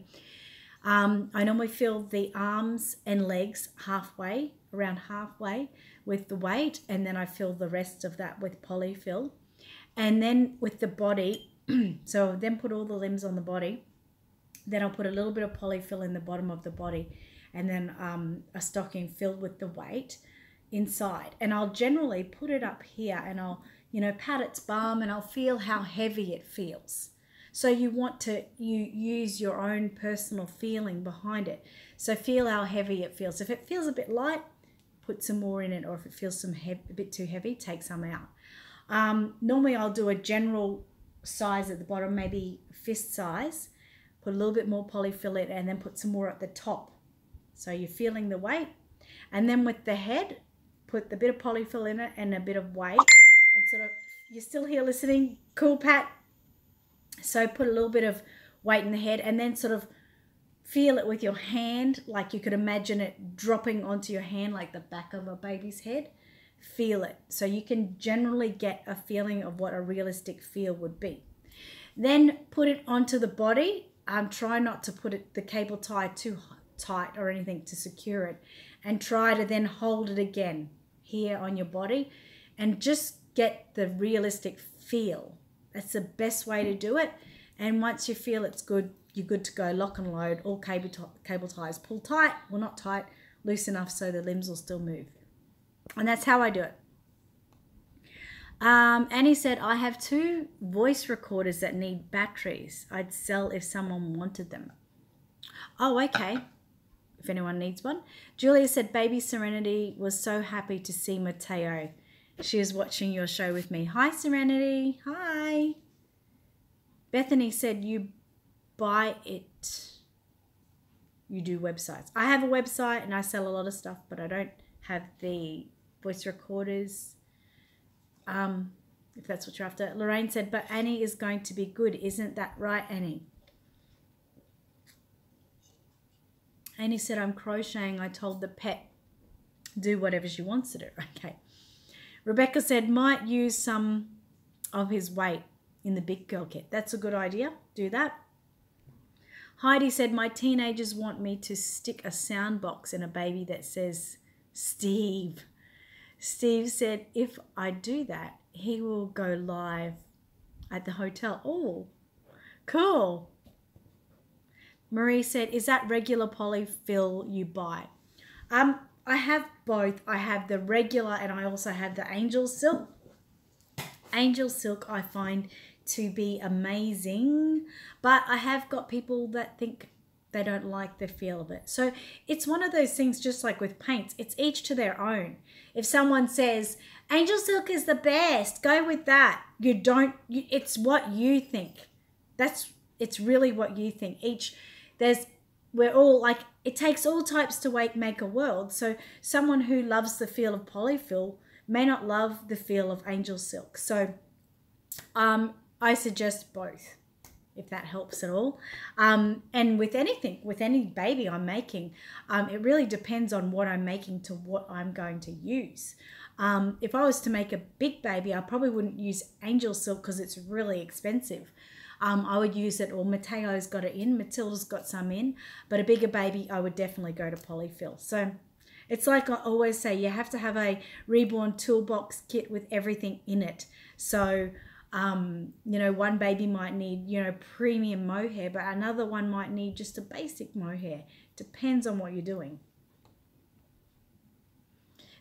I normally fill the arms and legs halfway, around halfway with the weight, and then I fill the rest of that with polyfill. And then with the body, so then put all the limbs on the body, then I'll put a little bit of polyfill in the bottom of the body, and then a stocking filled with the weight inside. And I'll generally put it up here and I'll, pat its bum and I'll feel how heavy it feels. So you want to use your own personal feeling behind it. So feel how heavy it feels. If it feels a bit light, put some more in it, or if it feels a bit too heavy, take some out. Normally I'll do a general size at the bottom, maybe fist size, put a little bit more polyfill in, and then put some more at the top. So you're feeling the weight. And then with the head, put the bit of polyfill in it and a bit of weight. And sort of, you're still here listening? Cool, Pat? So put a little bit of weight in the head and then sort of feel it with your hand, like you could imagine it dropping onto your hand like the back of a baby's head. Feel it. So you can generally get a feeling of what a realistic feel would be. Then put it onto the body. Try not to put the cable tie too tight or anything to secure it. And try to then hold it again here on your body and just get the realistic feel. That's the best way to do it. And once you feel it's good, you're good to go. Lock and load. All cable ties pull tight. Well, not tight. Loose enough so the limbs will still move. And that's how I do it. Annie said, I have 2 voice recorders that need batteries. I'd sell if someone wanted them. Oh, okay. If anyone needs one. Julia said, baby Serenity was so happy to see Mateo. She was watching your show with me. Hi, Serenity. Hi. Bethany said, you buy it. You do websites. I have a website and I sell a lot of stuff, but I don't have the voice recorders. If that's what you're after. Lorraine said, but Annie is going to be good. Isn't that right, Annie? And he said, I'm crocheting. I told the pet, do whatever she wants to do. Okay. Rebecca said, might use some of his weight in the big girl kit. That's a good idea. Do that. Heidi said, my teenagers want me to stick a sound box in a baby that says Steve. Steve said, if I do that, he will go live at the hotel. Oh, cool. Marie said, is that regular polyfill you buy? I have both. I have the regular and I also have the Angel Silk. Angel Silk I find to be amazing, but I have got people that think they don't like the feel of it. So it's one of those things, just like with paints, it's each to their own. If someone says, Angel Silk is the best, go with that. It's what you think. It's really what you think. We're all like, it takes all types to make a world. So someone who loves the feel of polyfill may not love the feel of Angel Silk. So I suggest both, if that helps at all. And with anything, with any baby I'm making, it really depends on what I'm making to what I'm going to use. If I was to make a big baby, I probably wouldn't use Angel Silk because it's really expensive. I would use it, or Mateo's got it in, Matilda's got some in, but a bigger baby, I would definitely go to polyfill. So it's like I always say, you have to have a Reborn toolbox kit with everything in it. So, you know, one baby might need, you know, premium mohair, but another one might need just a basic mohair. Depends on what you're doing.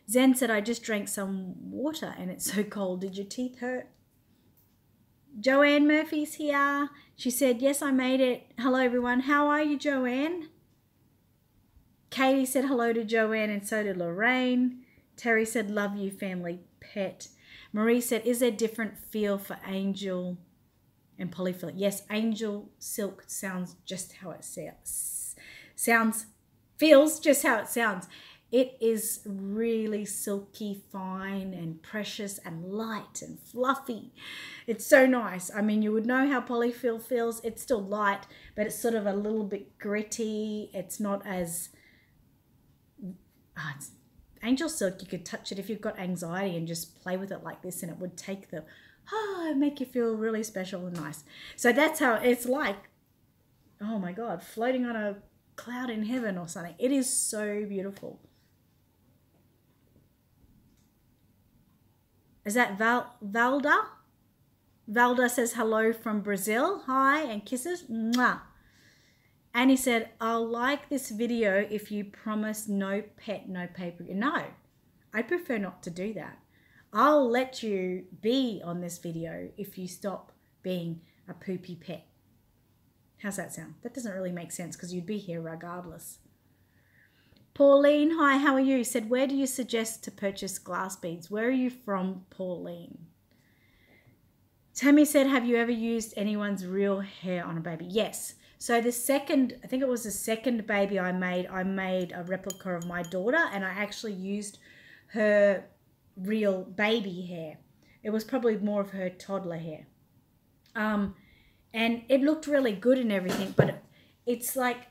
Zen said, I just drank some water and it's so cold. Did your teeth hurt? Joanne Murphy's here. She said, yes, I made it. Hello, everyone. How are you, Joanne? Katie said hello to Joanne, and so did Lorraine. Terry said, love you, family pet. Marie said, is there different feel for Angel and polyfill? Yes, Angel Silk sounds just how it feels just how it sounds. It is really silky, fine, and precious, and light, and fluffy. It's so nice. I mean, you would know how polyfill feels. It's still light, but it's sort of a little bit gritty. It's not as... it's Angel Silk, you could touch it if you've got anxiety and just play with it like this, and it would take make you feel really special and nice. So that's how it's like, oh my God, floating on a cloud in heaven or something. It is so beautiful. Is that Valda? Valda says hello from Brazil. Hi and kisses. Mwah. Annie said, I'll like this video if you promise no pet, no paper. No, I prefer not to do that. I'll let you be on this video if you stop being a poopy pet. How's that sound? That doesn't really make sense because you'd be here regardless. Pauline, hi, how are you? Said, where do you suggest to purchase glass beads? Where are you from, Pauline? Tammy said, have you ever used anyone's real hair on a baby? Yes. So the second, I think it was the second baby I made a replica of my daughter, and I actually used her real baby hair. It was probably more of her toddler hair. And it looked really good and everything, but it's like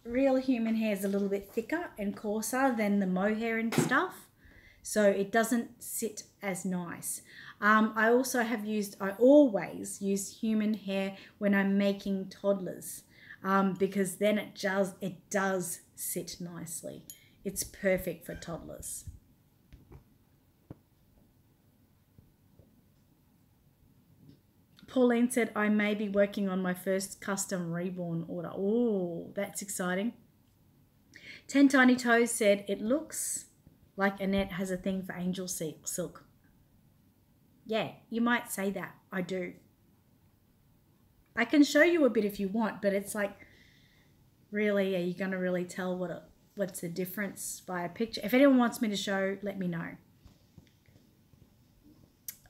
real human hair is a little bit thicker and coarser than the mohair and stuff. So it doesn't sit as nice. I always use human hair when I'm making toddlers because then it does sit nicely. It's perfect for toddlers. Pauline said, I may be working on my first custom Reborn order. Oh, that's exciting. 10 Tiny Toes said, it looks like Annette has a thing for Angel Silk. Yeah, you might say that. I do. I can show you a bit if you want, but it's like, really, are you going to really tell what's the difference by a picture? If anyone wants me to show, let me know.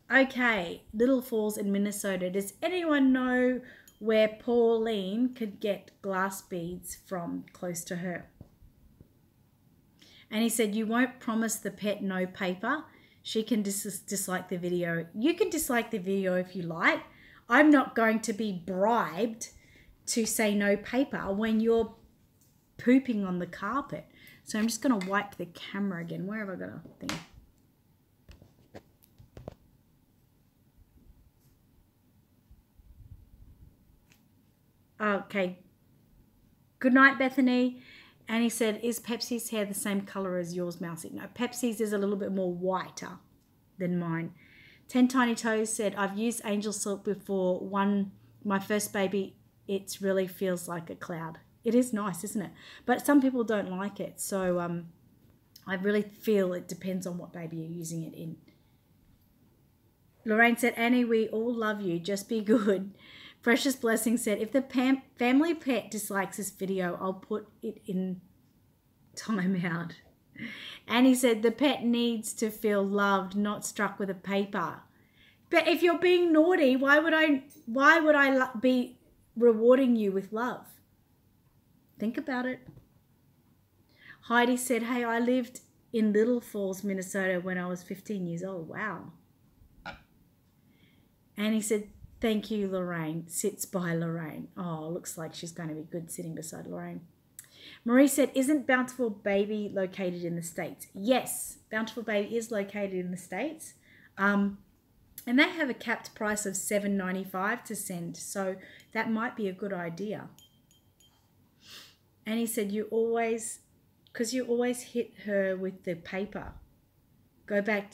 Okay, Little Falls in Minnesota. Does anyone know where Pauline could get glass beads from close to her? And he said, you won't promise the pet no paper. She can dislike the video. You can dislike the video if you like. I'm not going to be bribed to say no paper when you're pooping on the carpet. So I'm just going to wipe the camera again. Where have I got a thing? Okay. Good night, Bethany. And he said, is Pepsi's hair the same color as yours, Mousy? No, Pepsi's is a little bit more whiter than mine. 10 Tiny Toes said, I've used Angel Silk before. My first baby, it really feels like a cloud. It is nice, isn't it? But some people don't like it. So I really feel it depends on what baby you're using it in. Lorraine said, Annie, we all love you. Just be good. Precious Blessing said, if the family pet dislikes this video, I'll put it in timeout. Annie said, the pet needs to feel loved, not struck with a paper. But if you're being naughty, why would I be rewarding you with love? Think about it. Heidi said, hey, I lived in Little Falls, Minnesota when I was 15 years old. Wow. Annie said, thank you, Lorraine. Sits by Lorraine. Oh, looks like she's going to be good sitting beside Lorraine. Marie said, isn't Bountiful Baby located in the States? Yes, Bountiful Baby is located in the States. And they have a capped price of $7.95 to send. So that might be a good idea. And he said, because you always hit her with the paper. Go back.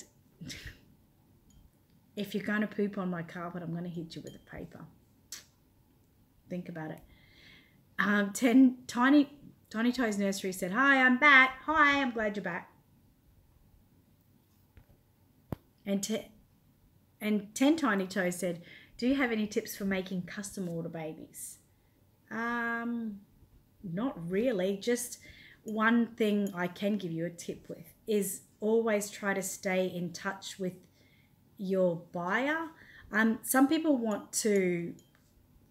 If you're going to poop on my carpet, I'm going to hit you with a paper. Think about it. 10 Tiny Toes Nursery said, hi, I'm back. Hi, I'm glad you're back. And 10 Tiny Toes said, do you have any tips for making custom order babies? Not really. Just one thing I can give you a tip with is always try to stay in touch with your buyer. Some people want to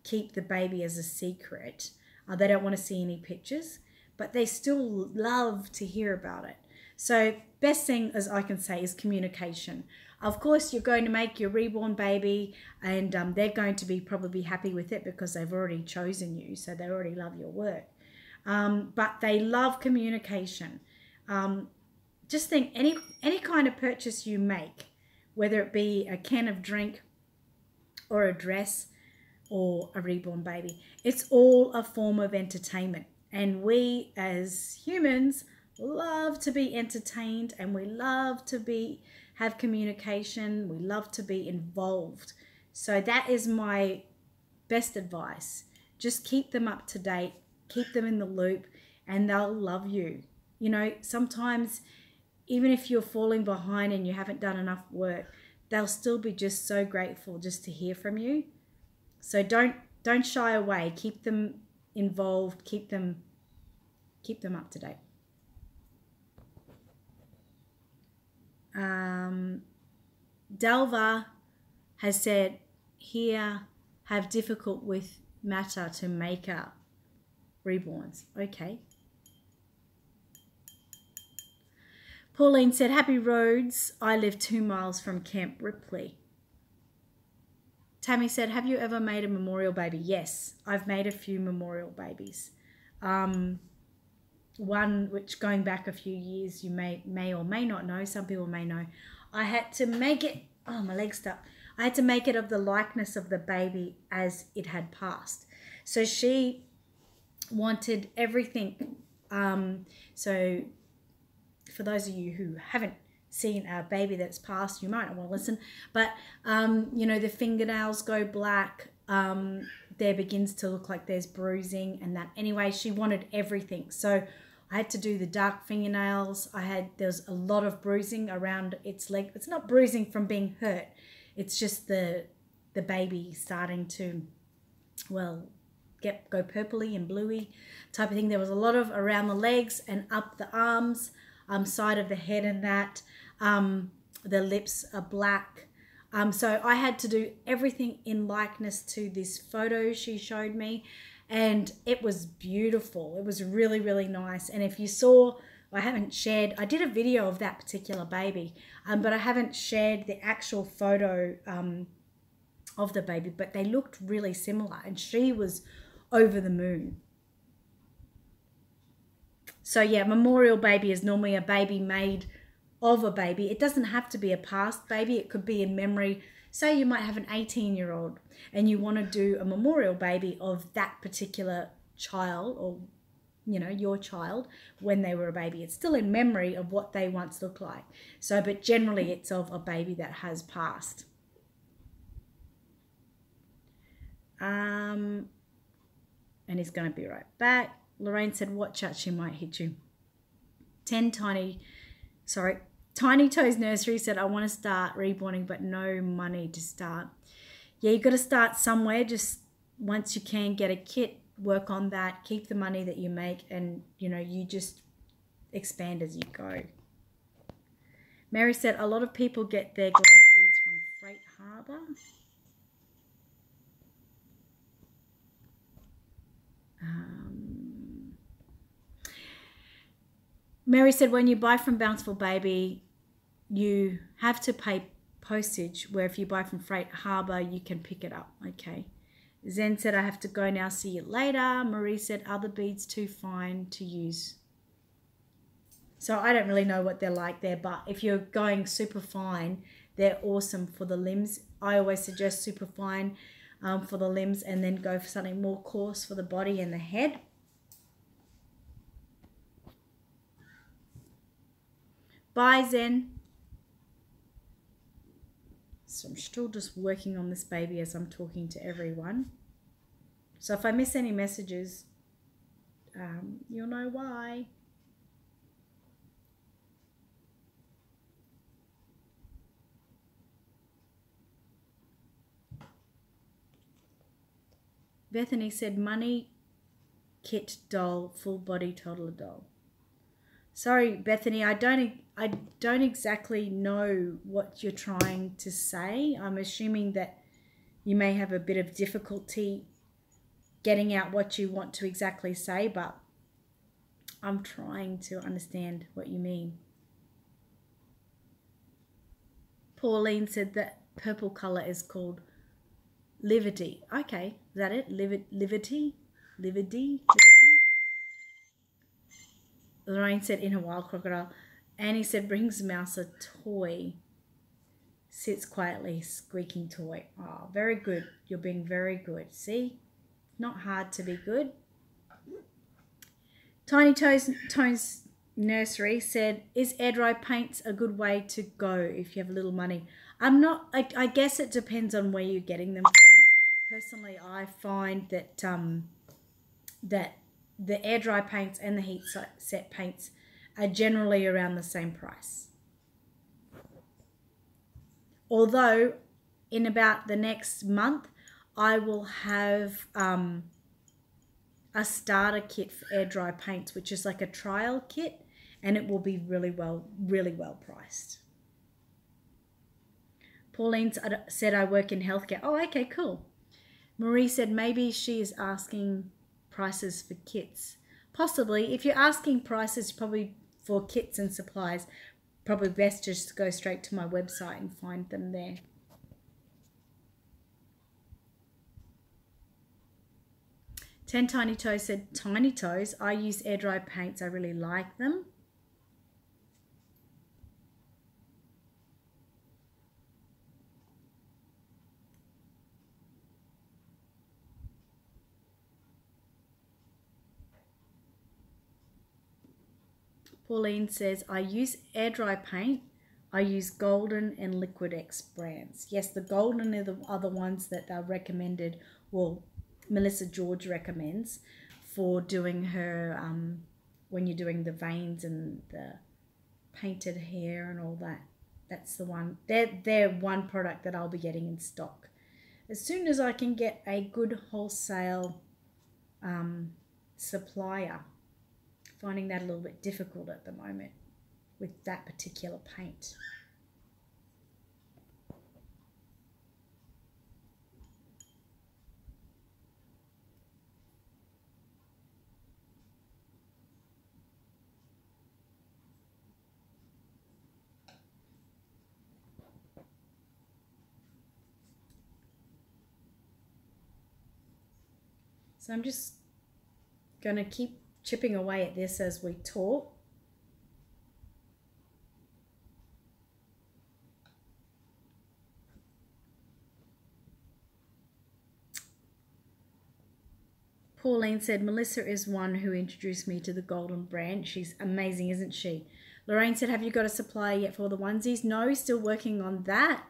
keep the baby as a secret. They don't want to see any pictures, but they still love to hear about it. So best thing, as I can say, is communication. Of course, you're going to make your reborn baby and they're going to be probably happy with it because they've already chosen you. So they already love your work. But they love communication. Just think any kind of purchase you make, whether it be a can of drink or a dress or a reborn baby, it's all a form of entertainment. And we as humans love to be entertained and we love to have communication. We love to be involved. So that is my best advice. Just keep them up to date, keep them in the loop, and they'll love you. You know, sometimes even if you're falling behind and you haven't done enough work, they'll still be just so grateful just to hear from you. So don't shy away. Keep them involved. Keep them up to date. Delva has said, here have difficult with matter to make up reborns. Okay. Pauline said, happy roads. I live 2 miles from Camp Ripley. Tammy said, have you ever made a memorial baby? Yes, I've made a few memorial babies. One which, going back a few years, you may or may not know, some people may know, I had to make it, oh, my leg's stuck. I had to make it of the likeness of the baby as it had passed. So she wanted everything. So for those of you who haven't seen a baby that's passed, you might not want to listen, but you know, the fingernails go black, there begins to look like there's bruising and that. Anyway, she wanted everything. So I had to do the dark fingernails. There's a lot of bruising around its leg. It's not bruising from being hurt. It's just the baby starting to, well, go purpley and bluey type of thing. There was a lot of around the legs and up the arms, side of the head and that. The lips are black. So I had to do everything in likeness to this photo she showed me, and it was beautiful. It was really, really nice. And if you saw, I did a video of that particular baby, but I haven't shared the actual photo of the baby, but they looked really similar and she was over the moon. So yeah, memorial baby is normally a baby made of a baby. It doesn't have to be a past baby. It could be in memory. Say you might have an 18-year-old and you want to do a memorial baby of that particular child, or your child when they were a baby. It's still in memory of what they once looked like. So, but generally it's of a baby that has passed. And he's going to be right back. Lorraine said, watch out, she might hit you. Tiny Toes Nursery said, I want to start reborning, but no money to start. Yeah, you've got to start somewhere. Just once you can get a kit, work on that, keep the money that you make, and, you just expand as you go. Mary said, a lot of people get their glass beads from Freight Harbour. Mary said, when you buy from Bountiful Baby, you have to pay postage, where if you buy from Freight Harbour, you can pick it up. Okay. Zen said, I have to go now, see you later. Marie said, other beads too fine to use. So I don't really know what they're like there, but if you're going super fine, they're awesome for the limbs. I always suggest super fine for the limbs, and then go for something more coarse for the body and the head. Bye, Zen. So I'm still just working on this baby as I'm talking to everyone. So if I miss any messages, you'll know why. Bethany said, money, kit, doll, full body toddler doll. Sorry, Bethany, I don't exactly know what you're trying to say. I'm assuming that you may have a bit of difficulty getting out what you want to exactly say, but I'm trying to understand what you mean. Pauline said that purple color is called Livity. Okay, is that it? Livity? Lorraine said, in a wild crocodile. Annie said, brings mouse a toy. Sits quietly, squeaking toy. Oh, very good. You're being very good. See? Not hard to be good. Tiny Toes Nursery said, is air dry paints a good way to go if you have a little money? I guess it depends on where you're getting them from. Personally, I find that that the air dry paints and the heat set paints are generally around the same price. Although in about the next month, I will have a starter kit for air dry paints, which is like a trial kit, and it will be really well priced. Pauline said, I work in healthcare. Oh, okay, cool. Marie said, maybe she is asking prices for kits. Possibly. If you're asking prices probably for kits and supplies, probably best just to go straight to my website and find them there. Tiny Toes said, Tiny Toes, I use air dry paints. I really like them. Pauline says, I use air dry paint. I use Golden and Liquid X brands. Yes, the Golden are the ones that are recommended, well, Melissa George recommends for doing her, when you're doing the veins and the painted hair and all that. That's the one. They're one product that I'll be getting in stock. As soon as I can get a good wholesale supplier. Finding that a little bit difficult at the moment with that particular paint. So I'm just going to keep chipping away at this as we talk. Pauline said, Melissa is one who introduced me to the Golden brand. She's amazing, isn't she? Lorraine said, have you got a supplier yet for the onesies? No, still working on that.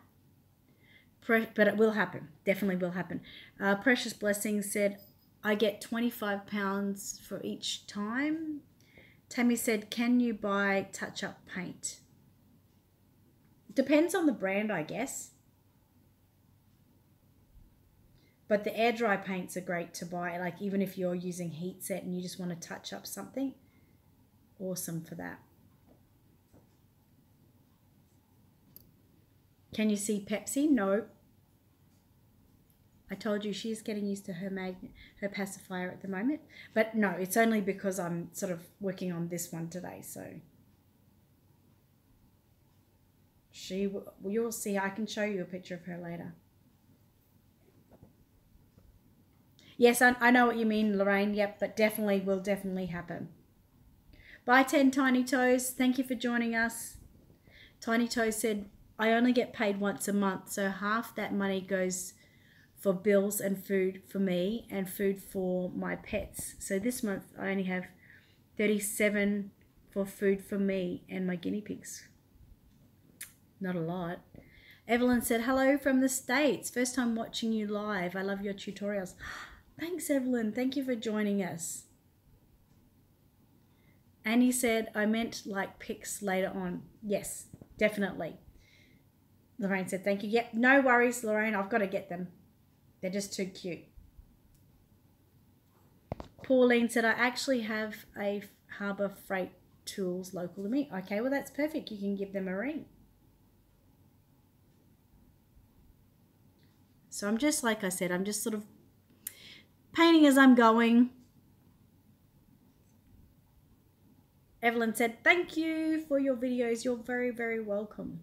But it will happen. Definitely will happen. Precious Blessing said, I get £25 for each time. Tammy said, can you buy touch-up paint? Depends on the brand, I guess. But the air dry paints are great to buy, like even if you're using heat set and you just want to touch up something. Awesome for that. Can you see Pepsi? No. I told you she's getting used to her pacifier at the moment. But no, it's only because I'm sort of working on this one today. So you'll see. I can show you a picture of her later. Yes, I know what you mean, Lorraine. Yep, but will definitely happen. Bye, 10 Tiny Toes. Thank you for joining us. Tiny Toes said, I only get paid once a month, so half that money goes for bills and food for me and food for my pets. So this month I only have 37 for food for me and my guinea pigs. Not a lot. Evelyn said, hello from the States. First time watching you live. I love your tutorials. Thanks, Evelyn. Thank you for joining us. Annie said, I meant like pics later on. Yes, definitely. Lorraine said, thank you. Yep, no worries, Lorraine. I've got to get them. They're just too cute. Pauline said, I actually have a Harbour Freight Tools local to me. Okay, well, that's perfect. You can give them a ring. So I'm just, like I said, I'm just sort of painting as I'm going. Evelyn said, thank you for your videos. You're very, very welcome.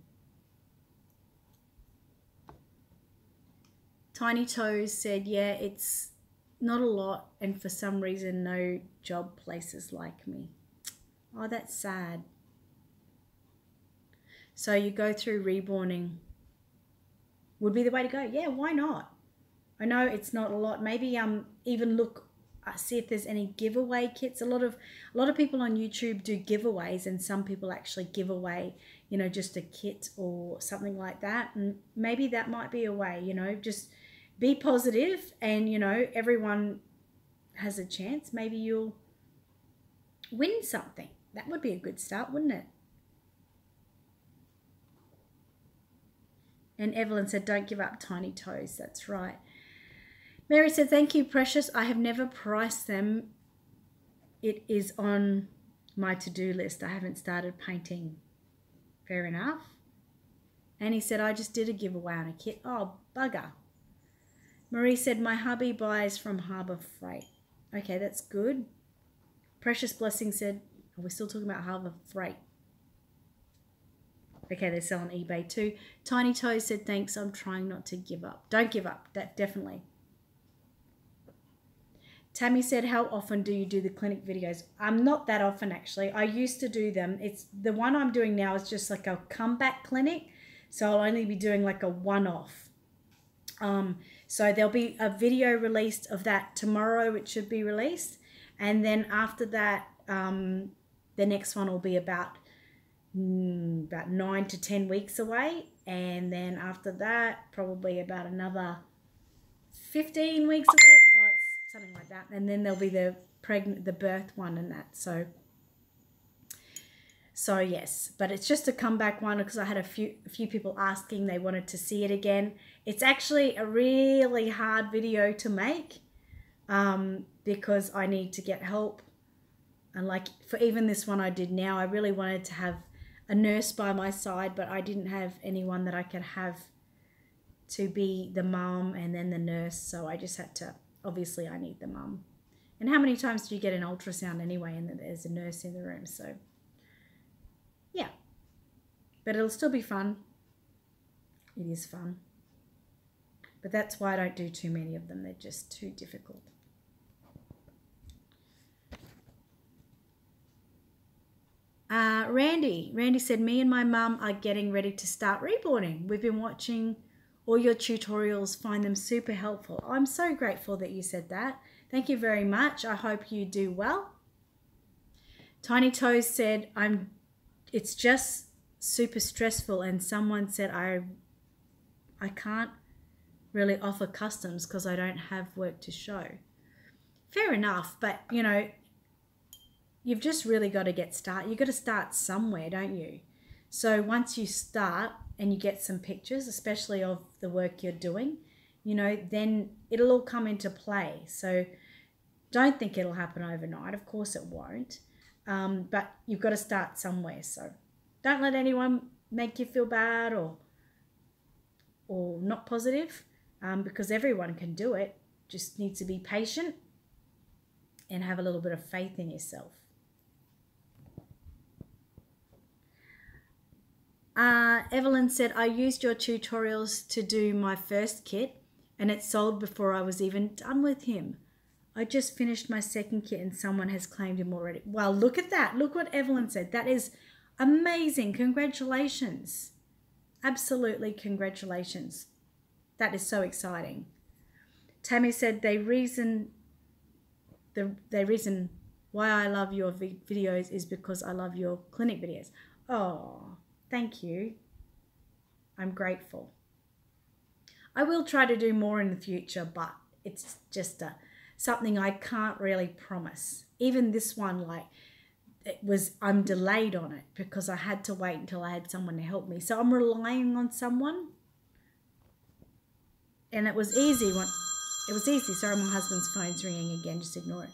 Tiny Toes said, yeah, it's not a lot and for some reason no job places like me. Oh, that's sad. So you go through reborning would be the way to go. Yeah, why not? I know it's not a lot. Maybe even look, see if there's any giveaway kits. A lot of people on YouTube do giveaways, and some people actually give away, you know, just a kit or something like that. And maybe that might be a way, you know, just be positive and, you know, everyone has a chance. Maybe you'll win something. That would be a good start, wouldn't it? And Evelyn said, don't give up, Tiny Toes. That's right. Mary said, thank you, Precious. I have never priced them. It is on my to-do list. I haven't started painting. Fair enough. Annie said, I just did a giveaway on a kit. Oh, bugger. Marie said, my hubby buys from Harbour Freight. Okay, that's good. Precious Blessing said, oh, we're still talking about Harbour Freight. Okay, they sell on eBay too. Tiny Toes said, thanks, I'm trying not to give up. Don't give up, that definitely. Tammy said, how often do you do the clinic videos? Not that often, actually. I used to do them. It's the one I'm doing now is just like a comeback clinic. So I'll only be doing like a one-off. So there'll be a video released of that tomorrow, which should be released. And then after that, the next one will be about 9 to 10 weeks away. And then after that, probably about another 15 weeks away. Oh, it's something like that. And then there'll be the birth one and that. So yes, but it's just a comeback one because I had a few people asking, they wanted to see it again. It's actually a really hard video to make because I need to get help. And like for even this one I did now, I really wanted to have a nurse by my side, but I didn't have anyone that I could have to be the mum and then the nurse. So I just had to, obviously I need the mum. And how many times do you get an ultrasound anyway and there's a nurse in the room? So yeah, but it'll still be fun. It is fun. But that's why I don't do too many of them. They're just too difficult. Randy said, me and my mum are getting ready to start reborning. We've been watching all your tutorials, find them super helpful. I'm so grateful that you said that. Thank you very much. I hope you do well. Tiny Toes said, it's just super stressful, and someone said I can't really offer customs because I don't have work to show. Fair enough, but you know, you've just really got to get started. You've got to start somewhere, don't you? So once you start and you get some pictures, especially of the work you're doing, you know, then it'll all come into play. So don't think it'll happen overnight. Of course it won't. But you've got to start somewhere. So don't let anyone make you feel bad or not positive, because everyone can do it. Just need to be patient and have a little bit of faith in yourself. Evelyn said, I used your tutorials to do my first kit and it sold before I was even done with him. I just finished my second kit and someone has claimed him already. Well, look at that. Look what Evelyn said. That is amazing. Congratulations. Absolutely congratulations. That is so exciting. Tammy said, the reason why I love your videos is because I love your clinic videos. Oh, thank you. I'm grateful. I will try to do more in the future, but it's just something I can't really promise. Even this one, I'm delayed on it because I had to wait until I had someone to help me. So I'm relying on someone. And it was easy. Sorry, my husband's phone's ringing again. Just ignore it.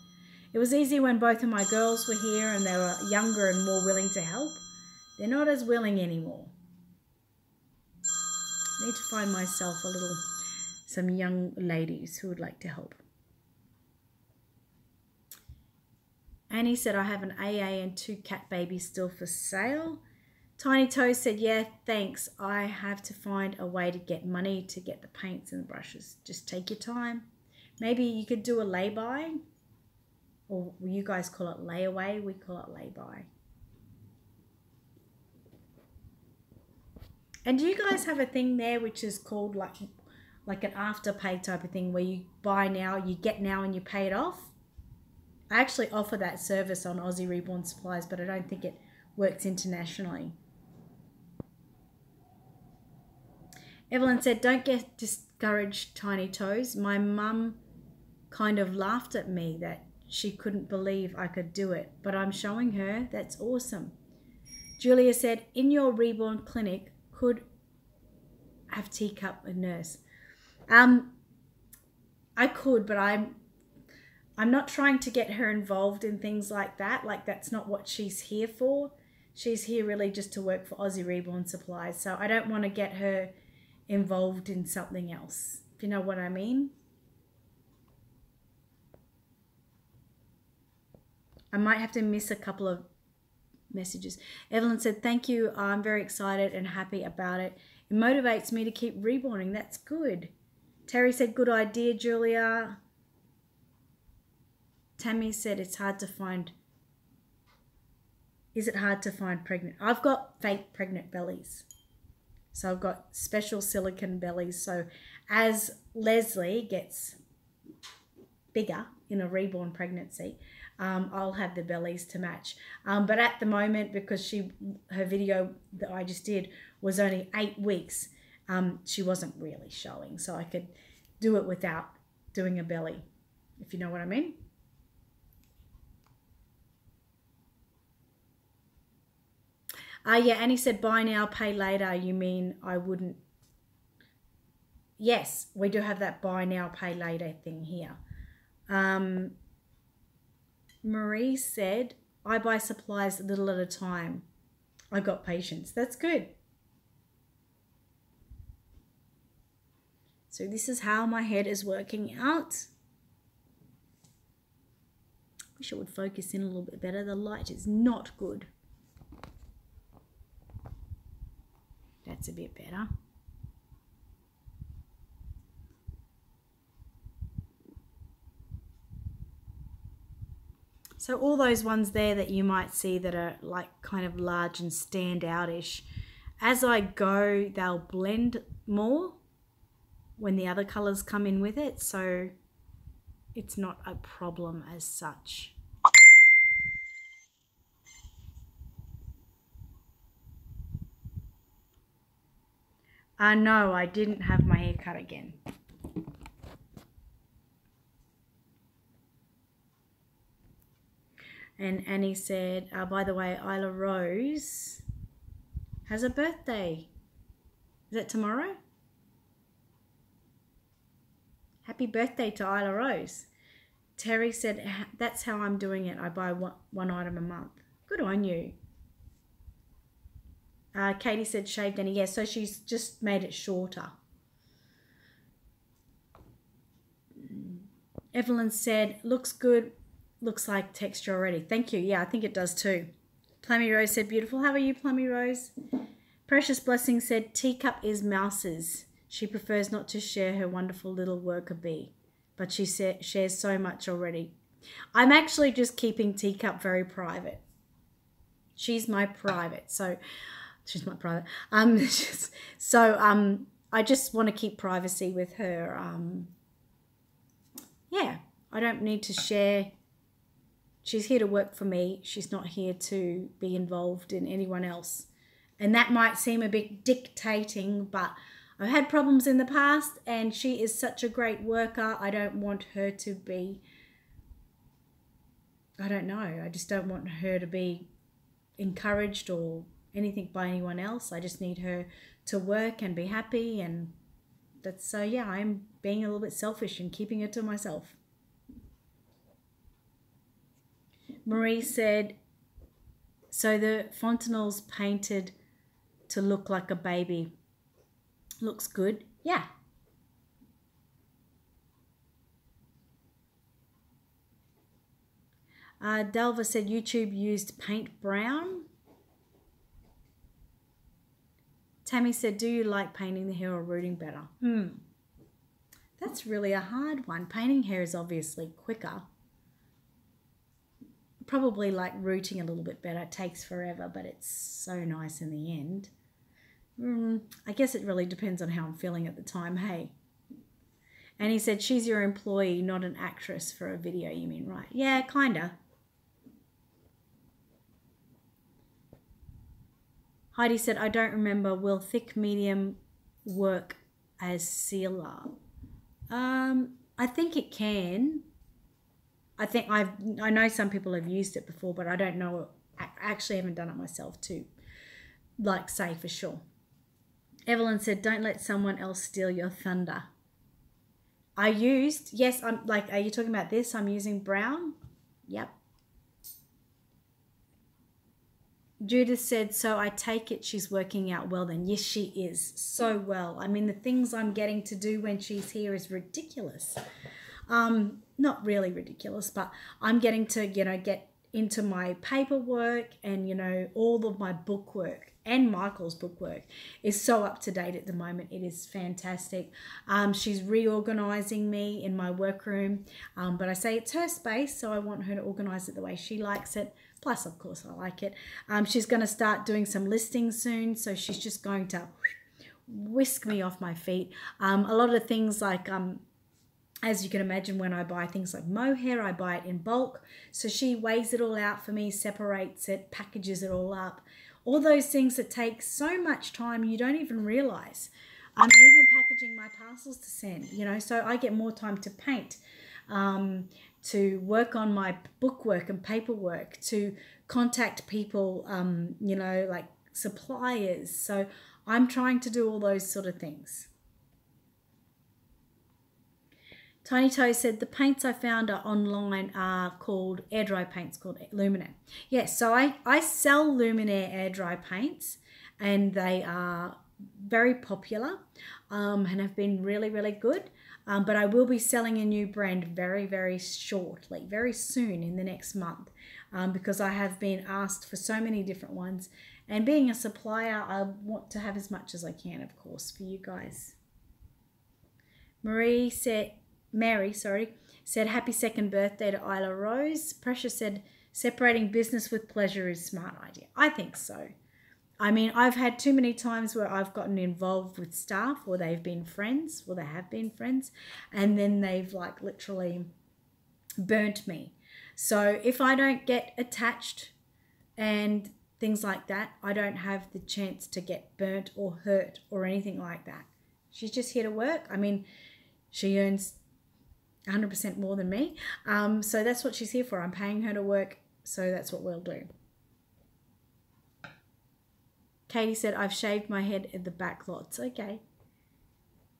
It was easy when both of my girls were here and they were younger and more willing to help. They're not as willing anymore. I need to find myself some young ladies who would like to help. Annie said, I have an AA and 2 cat babies still for sale. Tiny Toes said, yeah, thanks. I have to find a way to get money to get the paints and the brushes. Just take your time. Maybe you could do a lay-by. Or you guys call it layaway. We call it lay-by. And do you guys have a thing there which is called like an afterpay type of thing where you buy now, you get now and you pay it off? I actually offer that service on Aussie Reborn Supplies, but I don't think it works internationally. Evelyn said, don't get discouraged, Tiny Toes. My mum kind of laughed at me that she couldn't believe I could do it, but I'm showing her. That's awesome. Julia said, in your Reborn clinic, could have teacup a nurse. I could, but I'm not trying to get her involved in things like that. Like, that's not what she's here for. She's here really just to work for Aussie Reborn Supplies. So I don't want to get her involved in something else, if you know what I mean. I might have to miss a couple of messages. Evelyn said, thank you. I'm very excited and happy about it. It motivates me to keep reborning. That's good. Terry said, good idea, Julia. Tammy said, it's hard to find. Is it hard to find pregnant? I've got fake pregnant bellies. So I've got special silicone bellies. So as Leslie gets bigger in a reborn pregnancy, I'll have the bellies to match. But at the moment, because her video that I just did was only 8 weeks, she wasn't really showing. So I could do it without doing a belly, if you know what I mean. Yeah, Annie said, buy now, pay later. You mean I wouldn't? Yes, we do have that buy now, pay later thing here. Marie said, I buy supplies a little at a time. I got patience. That's good. So this is how my head is working out. Wish it would focus in a little bit better. The light is not good. That's a bit better. So all those ones there that you might see that are like kind of large and stand out-ish, as I go, they'll blend more when the other colors come in with it. So it's not a problem as such. No, I didn't have my hair cut again. And Annie said, by the way, Isla Rose has a birthday. Is it tomorrow? Happy birthday to Isla Rose. Terry said, that's how I'm doing it. I buy one item a month. Good on you. Katie said shaved Annie. Yeah, so she's just made it shorter. Evelyn said, looks good. Looks like texture already. Thank you. Yeah, I think it does too. Plummy Rose said, beautiful. How are you, Plummy Rose? Precious Blessing said, Teacup is Mouse's. She prefers not to share her wonderful little worker bee, but she shares so much already. I'm actually just keeping Teacup very private. She's my private. So she's my private. I just want to keep privacy with her. Yeah, I don't need to share. She's here to work for me. She's not here to be involved in anyone else. And that might seem a bit dictating, but I've had problems in the past and she is such a great worker. I don't want her to be, I don't know. I just don't want her to be encouraged or anything by anyone else. I just need her to work and be happy, and that's so yeah, I'm being a little bit selfish and keeping it to myself. Marie said, so the fontanel's painted to look like a baby. Looks good. Yeah. Delva said YouTube used paint brown. Tammy said, do you like painting the hair or rooting better? That's really a hard one. Painting hair is obviously quicker. Probably like rooting a little bit better. It takes forever, but it's so nice in the end. I guess it really depends on how I'm feeling at the time, hey? And he said, she's your employee, not an actress for a video, you mean, right? Yeah, kinda. Heidi said, I don't remember, will thick medium work as sealer? I think it can. I know some people have used it before, but I don't know. I actually haven't done it myself to like say for sure. Evelyn said, don't let someone else steal your thunder. Yes, I'm like, are you talking about this? I'm using brown. Yep. Judith said, so I take it she's working out well then. Yes, she is. So well. I mean, the things I'm getting to do when she's here is ridiculous. Not really ridiculous, but I'm getting to, get into my paperwork and, all of my bookwork and Michael's bookwork is so up to date at the moment. It is fantastic. She's reorganizing me in my workroom, but I say it's her space, so I want her to organize it the way she likes it. Plus, of course, I like it. She's going to start doing some listings soon, so she's just going to whisk me off my feet. A lot of the things like, as you can imagine, when I buy things like mohair, I buy it in bulk. So she weighs it all out for me, separates it, packages it all up. All those things that take so much time you don't even realize. I'm even packaging my parcels to send, so I get more time to paint, to work on my bookwork and paperwork, to contact people, like suppliers. So I'm trying to do all those sort of things. Tiny Toe said, the paints I found are online are called air dry paints, called Luminaire. Yes, so I sell Luminaire air dry paints, and they are very popular and have been really, really good. But I will be selling a new brand very, very shortly, very soon in the next month, because I have been asked for so many different ones. And being a supplier, I want to have as much as I can, of course, for you guys. Mary, sorry, said, happy second birthday to Isla Rose. Precious said, separating business with pleasure is a smart idea. I think so. I mean, I've had too many times where I've gotten involved with staff or they've been friends or they have been friends and then they've like literally burnt me. So if I don't get attached and things like that, I don't have the chance to get burnt or hurt or anything like that. She's just here to work. I mean, she earns 100% more than me. So that's what she's here for. I'm paying her to work. So that's what we'll do. Katie said, I've shaved my head at the back lots. Okay.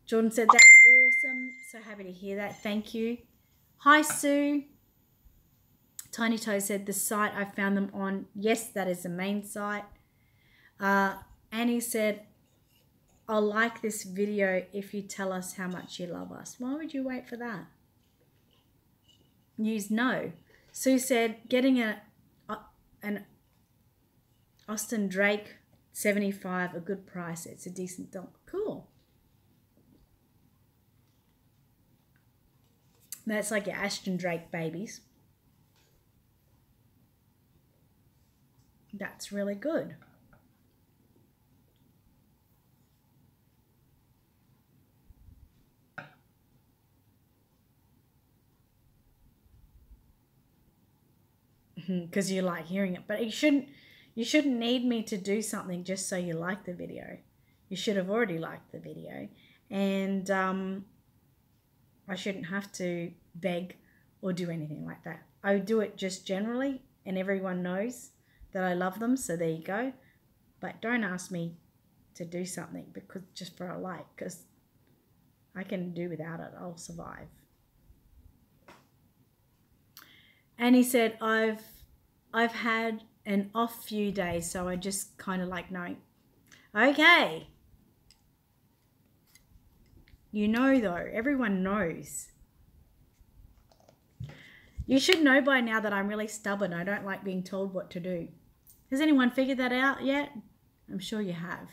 Jordan said, that's awesome. So happy to hear that. Thank you. Hi, Sue. Tiny Toe said, the site I found them on. Yes, that is the main site. Annie said, I'll like this video if you tell us how much you love us. Why would you wait for that? Use no. Sue said, getting an Austin Drake 75, a good price. It's a decent dog. Cool. That's like your Ashton Drake babies. That's really good. Because you like hearing it. But you shouldn't need me to do something just so you like the video. You should have already liked the video. And I shouldn't have to beg or do anything like that. I would do it just generally and everyone knows that I love them, so there you go. But don't ask me to do something because just for a like, because I can do without it. I'll survive. And he said, I've had an off few days, so I just kind of like knowing. Okay. You know though, everyone knows. You should know by now that I'm really stubborn. I don't like being told what to do. Has anyone figured that out yet? I'm sure you have.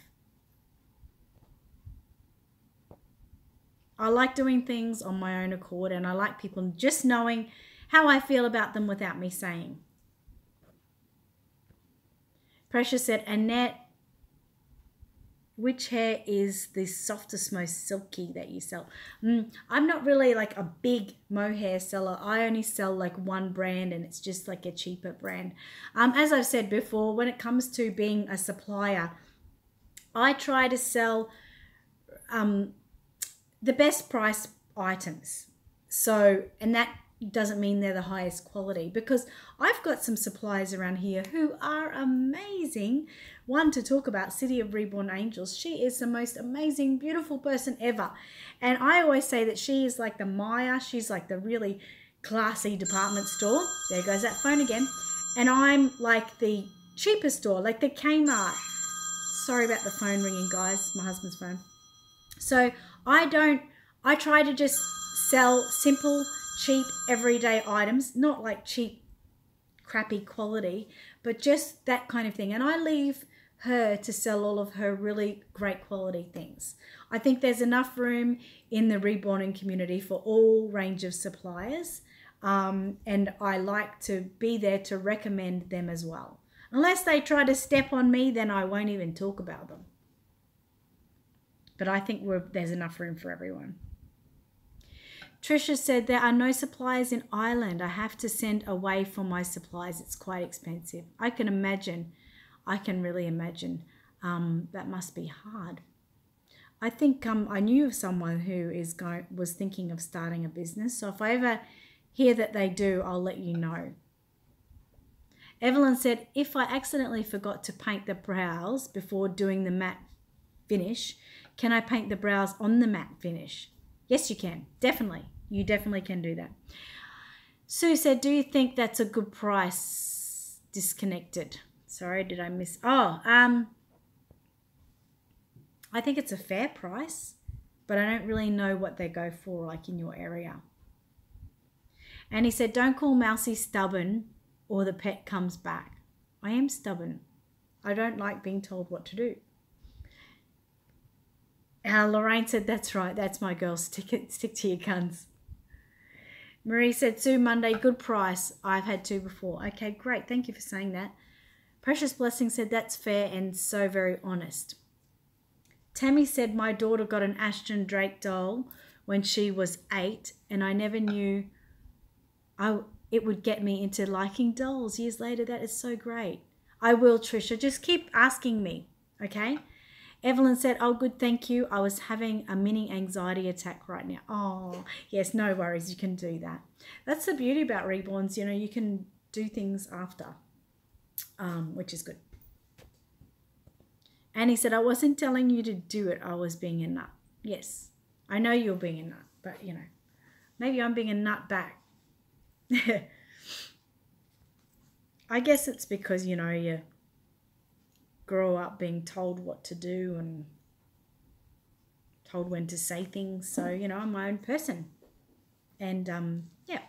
I like doing things on my own accord and I like people just knowing how I feel about them without me saying. Precious said, Annette, which hair is the softest, most silky that you sell? I'm not really like a big mohair seller. I only sell like one brand and it's just like a cheaper brand. As I've said before, when it comes to being a supplier, I try to sell the best price items. So, and that doesn't mean they're the highest quality because I've got some suppliers around here who are amazing. One to talk about, City of Reborn Angels. She is the most amazing, beautiful person ever. And I always say that she is like the Maya. She's like the really classy department store. There goes that phone again. And I'm like the cheaper store, like the Kmart. Sorry about the phone ringing, guys. My husband's phone. So I try to just sell simple, cheap, everyday items, not like cheap, crappy quality, but just that kind of thing. And I leave her to sell all of her really great quality things. I think there's enough room in the Reborn community for all range of suppliers. And I like to be there to recommend them as well. Unless they try to step on me, then I won't even talk about them. But I think there's enough room for everyone. Trisha said, there are no suppliers in Ireland. I have to send away for my supplies. It's quite expensive. I can imagine. I can really imagine. That must be hard. I think I knew of someone who was thinking of starting a business. So if I ever hear that they do, I'll let you know. Evelyn said, if I accidentally forgot to paint the brows before doing the matte finish, can I paint the brows on the matte finish? Yes, you can. Definitely. You definitely can do that. Sue said, do you think that's a good price? Disconnected. Sorry, did I miss? Oh, I think it's a fair price, but I don't really know what they go for, like in your area. And he said, don't call Mousy stubborn or the pet comes back. I am stubborn. I don't like being told what to do. Lorraine said, that's right. That's my girl. Stick to your guns. Marie said, Sue Monday, good price. I've had two before. Okay, great. Thank you for saying that. Precious Blessing said, that's fair and so very honest. Tammy said, my daughter got an Ashton Drake doll when she was 8, and I never knew it would get me into liking dolls years later. That is so great. I will, Trisha. Just keep asking me, okay? Evelyn said, oh, good, thank you. I was having a mini anxiety attack right now. Oh, yes, no worries. You can do that. That's the beauty about Reborns. You know, you can do things after, which is good. Annie said, I wasn't telling you to do it. I was being a nut. Yes, I know you're being a nut, but, you know, maybe I'm being a nut back. I guess it's because, you know, you grow up being told what to do and told when to say things. So, you know, I'm my own person. And, yeah.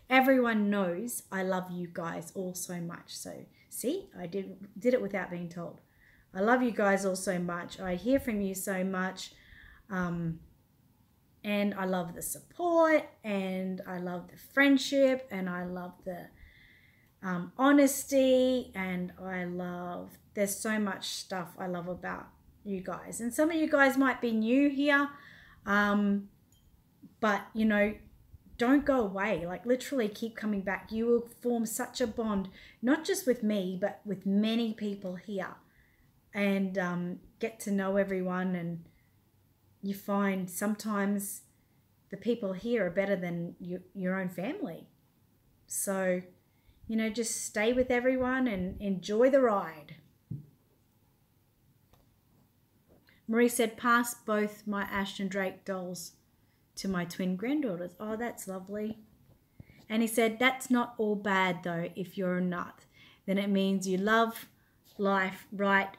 Everyone knows I love you guys all so much. So, see, I did it without being told. I love you guys all so much. I hear from you so much. And I love the support, and I love the friendship, and I love the honesty, and there's so much stuff I love about you guys. And some of you guys might be new here, but, you know, don't go away. Like, literally keep coming back. You will form such a bond, not just with me, but with many people here, and get to know everyone. And you find sometimes the people here are better than your own family. So, you know, just stay with everyone and enjoy the ride. Marie said, pass both my Ashton Drake dolls to my twin granddaughters. Oh, that's lovely. And he said, that's not all bad, though, if you're a nut. Then it means you love life, right?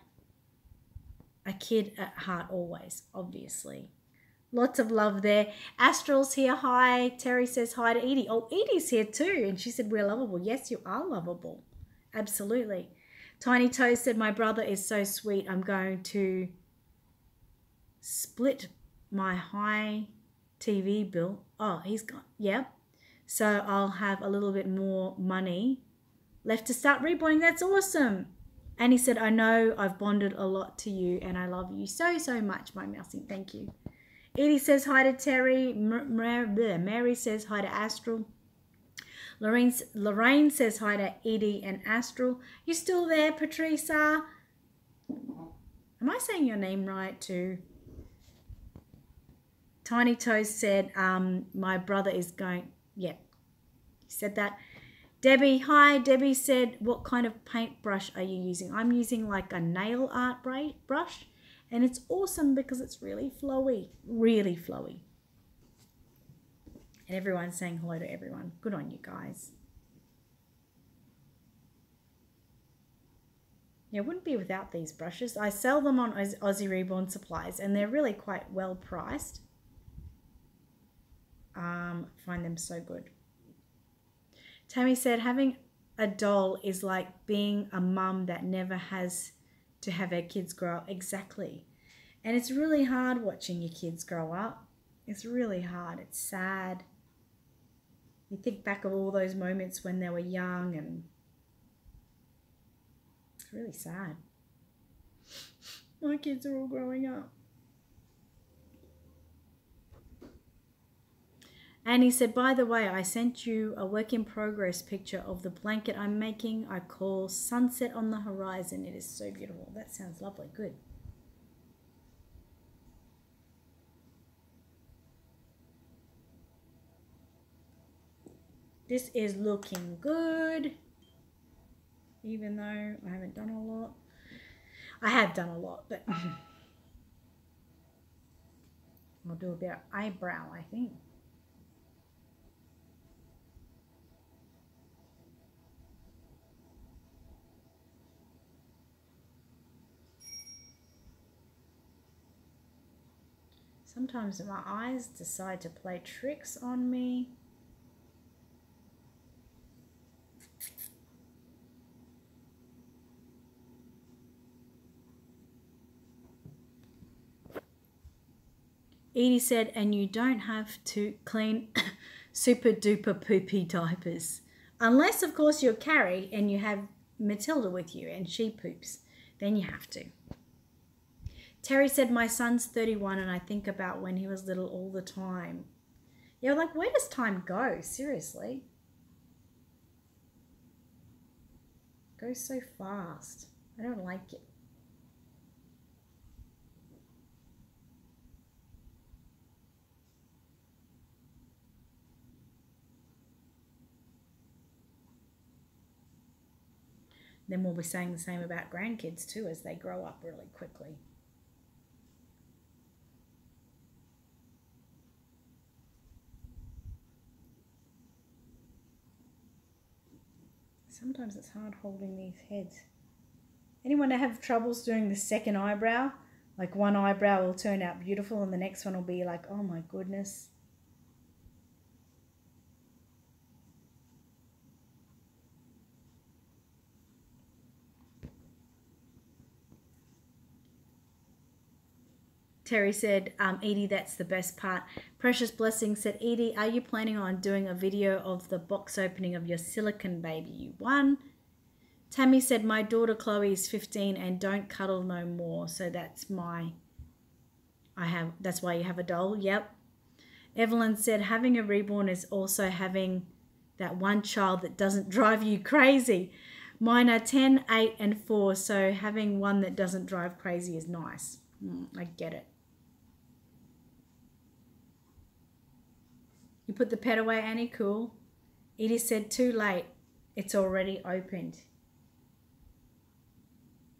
A kid at heart always, obviously. Lots of love there. Astral's here. Hi. Terry says hi to Edie. Oh, Edie's here too. And she said, we're lovable. Yes, you are lovable. Absolutely. Tiny Toes said, my brother is so sweet. I'm going to split my high TV bill. Oh, he's got, yeah. So I'll have a little bit more money left to start reborning. That's awesome. And he said, I know I've bonded a lot to you and I love you so, so much, my mousey. Thank you. Edie says hi to Terry. Mary says hi to Astral. Lorraine says hi to Edie and Astral. You still there, Patricia? Am I saying your name right too? Tiny Toes said, my brother is going, yeah, he said that. Debbie, hi. Debbie said, what kind of paintbrush are you using? I'm using like a nail art brush. And it's awesome because it's really flowy, really flowy. And everyone's saying hello to everyone. Good on you guys. Yeah, it wouldn't be without these brushes. I sell them on Aussie Reborn Supplies and they're really quite well priced. Find them so good. Tammy said, having a doll is like being a mum that never has to have her kids grow up. Exactly. And it's really hard watching your kids grow up. It's really hard. It's sad. You think back of all those moments when they were young and it's really sad. My kids are all growing up. And he said, by the way, I sent you a work in progress picture of the blanket I'm making. I call Sunset on the Horizon. It is so beautiful. That sounds lovely. Good. This is looking good. Even though I haven't done a lot. I have done a lot, but I'll do a bit of eyebrow, I think. Sometimes my eyes decide to play tricks on me. Edie said, and you don't have to clean super duper poopy diapers. Unless, of course, you're Carrie and you have Matilda with you and she poops. Then you have to. Terry said, my son's 31 and I think about when he was little all the time. Yeah, like, where does time go? Seriously. It goes so fast. I don't like it. Then we'll be saying the same about grandkids too as they grow up really quickly. Sometimes it's hard holding these heads. Anyone have troubles doing the second eyebrow? Like one eyebrow will turn out beautiful and the next one will be like, oh my goodness. Terry said, Edie, that's the best part. Precious Blessing said, Edie, are you planning on doing a video of the box opening of your silicone baby you won? Tammy said, my daughter Chloe is 15 and don't cuddle no more. So that's that's why you have a doll. Yep. Evelyn said, having a reborn is also having that one child that doesn't drive you crazy. Mine are 10, 8 and 4. So having one that doesn't drive crazy is nice. I get it. You put the pet away, Annie? Cool. Edie said, too late. It's already opened.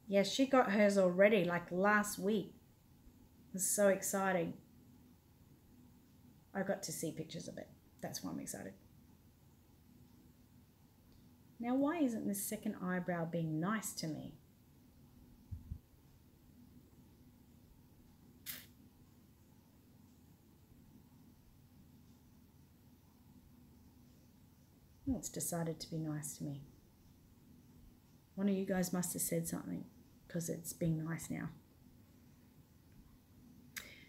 Yes, she got hers already, like last week. It was so exciting. I got to see pictures of it. That's why I'm excited. Now, why isn't this second eyebrow being nice to me? It's decided to be nice to me. One of you guys must have said something because it's being nice now.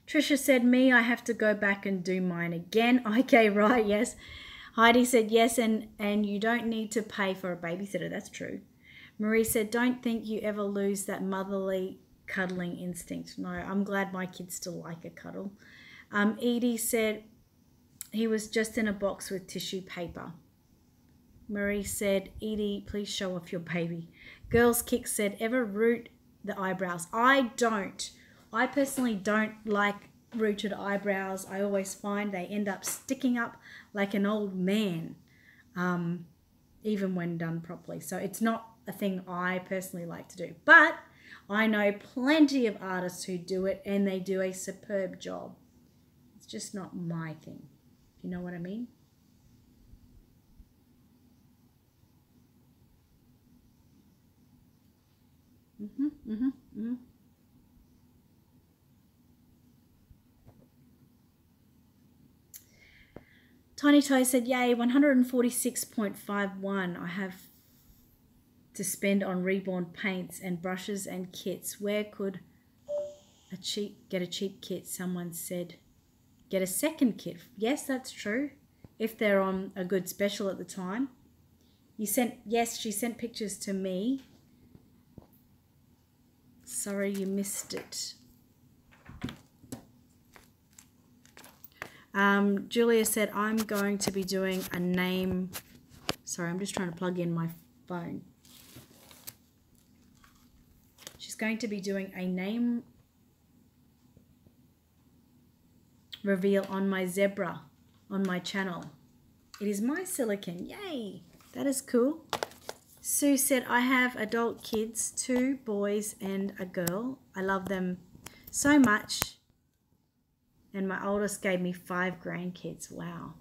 Trisha said, me, I have to go back and do mine again. Okay, right, yes. Heidi said, yes, and you don't need to pay for a babysitter. That's true. Marie said, don't think you ever lose that motherly cuddling instinct. No, I'm glad my kids still like a cuddle. Edie said, he was just in a box with tissue paper. Marie said, Edie, please show off your baby. Girls Kick said, ever root the eyebrows? I don't. I personally don't like rooted eyebrows. I always find they end up sticking up like an old man, even when done properly. So it's not a thing I personally like to do. But I know plenty of artists who do it and they do a superb job. It's just not my thing. You know what I mean? Tiny Toe said, yay, 146.51 I have to spend on Reborn paints and brushes and kits. Where could get a cheap kit? Someone said, get a second kit. Yes, that's true. If they're on a good special at the time. Yes, she sent pictures to me. Sorry you missed it. Julia said, I'm going to be doing a name. Sorry, I'm just trying to plug in my phone. She's going to be doing a name reveal on my zebra on my channel. It is my silicone. Yay! That is cool. Sue said, I have adult kids, 2 boys and a girl. I love them so much. And my oldest gave me 5 grandkids. Wow.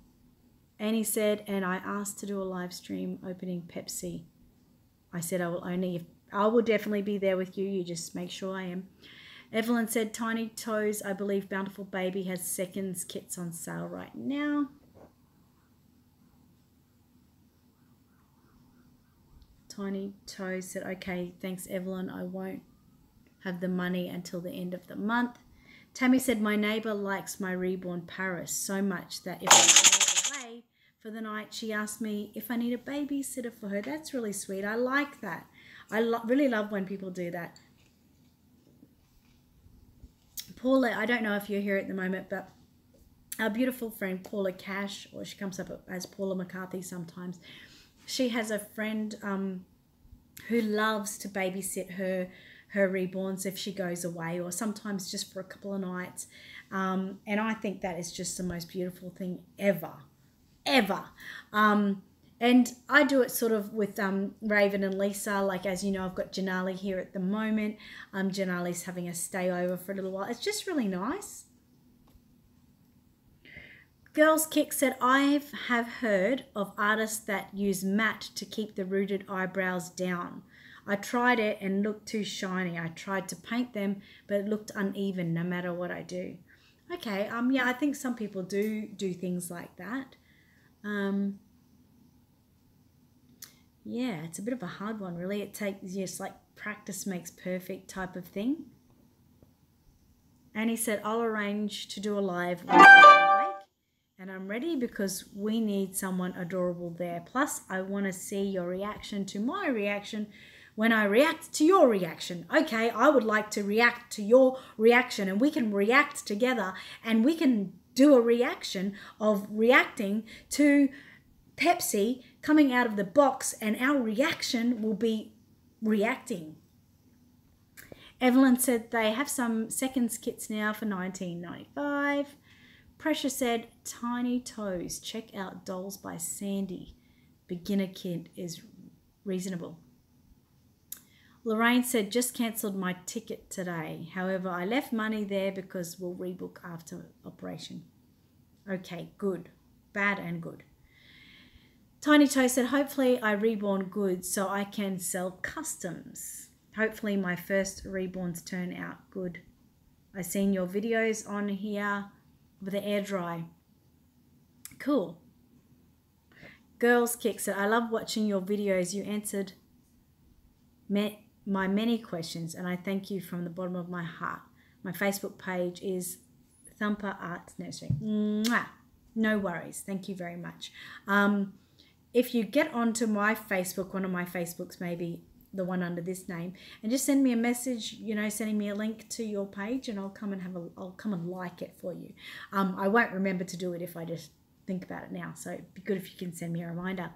Annie said, and I asked to do a live stream opening Pepsi. I said, I will definitely be there with you. You just make sure I am. Evelyn said, Tiny Toes, I believe Bountiful Baby has seconds kits on sale right now. Tiny Toes said, okay, thanks, Evelyn. I won't have the money until the end of the month. Tammy said, my neighbour likes my Reborn Paris so much that if I go away for the night. She asked me if I need a babysitter for her. That's really sweet. I like that. I really love when people do that. Paula, I don't know if you're here at the moment, but our beautiful friend Paula Cash, or she comes up as Paula McCarthy sometimes, she has a friend who loves to babysit her reborns if she goes away, or sometimes just for a couple of nights. And I think that is just the most beautiful thing ever. And I do it sort of with Raven and Lisa. Like, as you know, I've got Janali here at the moment. Janali's having a stay over for a little while. It's just really nice. Girls Kick said, I have heard of artists that use matte to keep the rooted eyebrows down. I tried it and looked too shiny. I tried to paint them, but it looked uneven no matter what I do. Okay, yeah, I think some people do things like that. Yeah, it's a bit of a hard one, really. It takes just like practice makes perfect type of thing. And he said, I'll arrange to do a live when I'm awake, and I'm ready because we need someone adorable there. Plus, I want to see your reaction to my reaction when I react to your reaction. Okay, I would like to react to your reaction, and we can react together, and we can do a reaction of reacting to Pepsi coming out of the box, and our reaction will be reacting. Evelyn said they have some seconds kits now for $19.95. Precious said, Tiny Toes, check out Dolls by Sandy. Beginner kit is reasonable. Lorraine said, just cancelled my ticket today. However, I left money there because we'll rebook after operation. Okay, good. Bad and good. Tiny Toe said, hopefully I reborn good so I can sell customs. Hopefully my first reborns turn out good. I've seen your videos on here with the air dry. Cool. Girls Kick said, I love watching your videos. You answered my many questions, and I thank you from the bottom of my heart. My Facebook page is Thumper Arts Nursery. Mwah. No worries. Thank you very much. If you get onto my Facebook, one of my Facebooks, maybe the one under this name, and just send me a message, you know, sending me a link to your page, and I'll come and like it for you. I won't remember to do it if I just think about it now, so it'd be good if you can send me a reminder.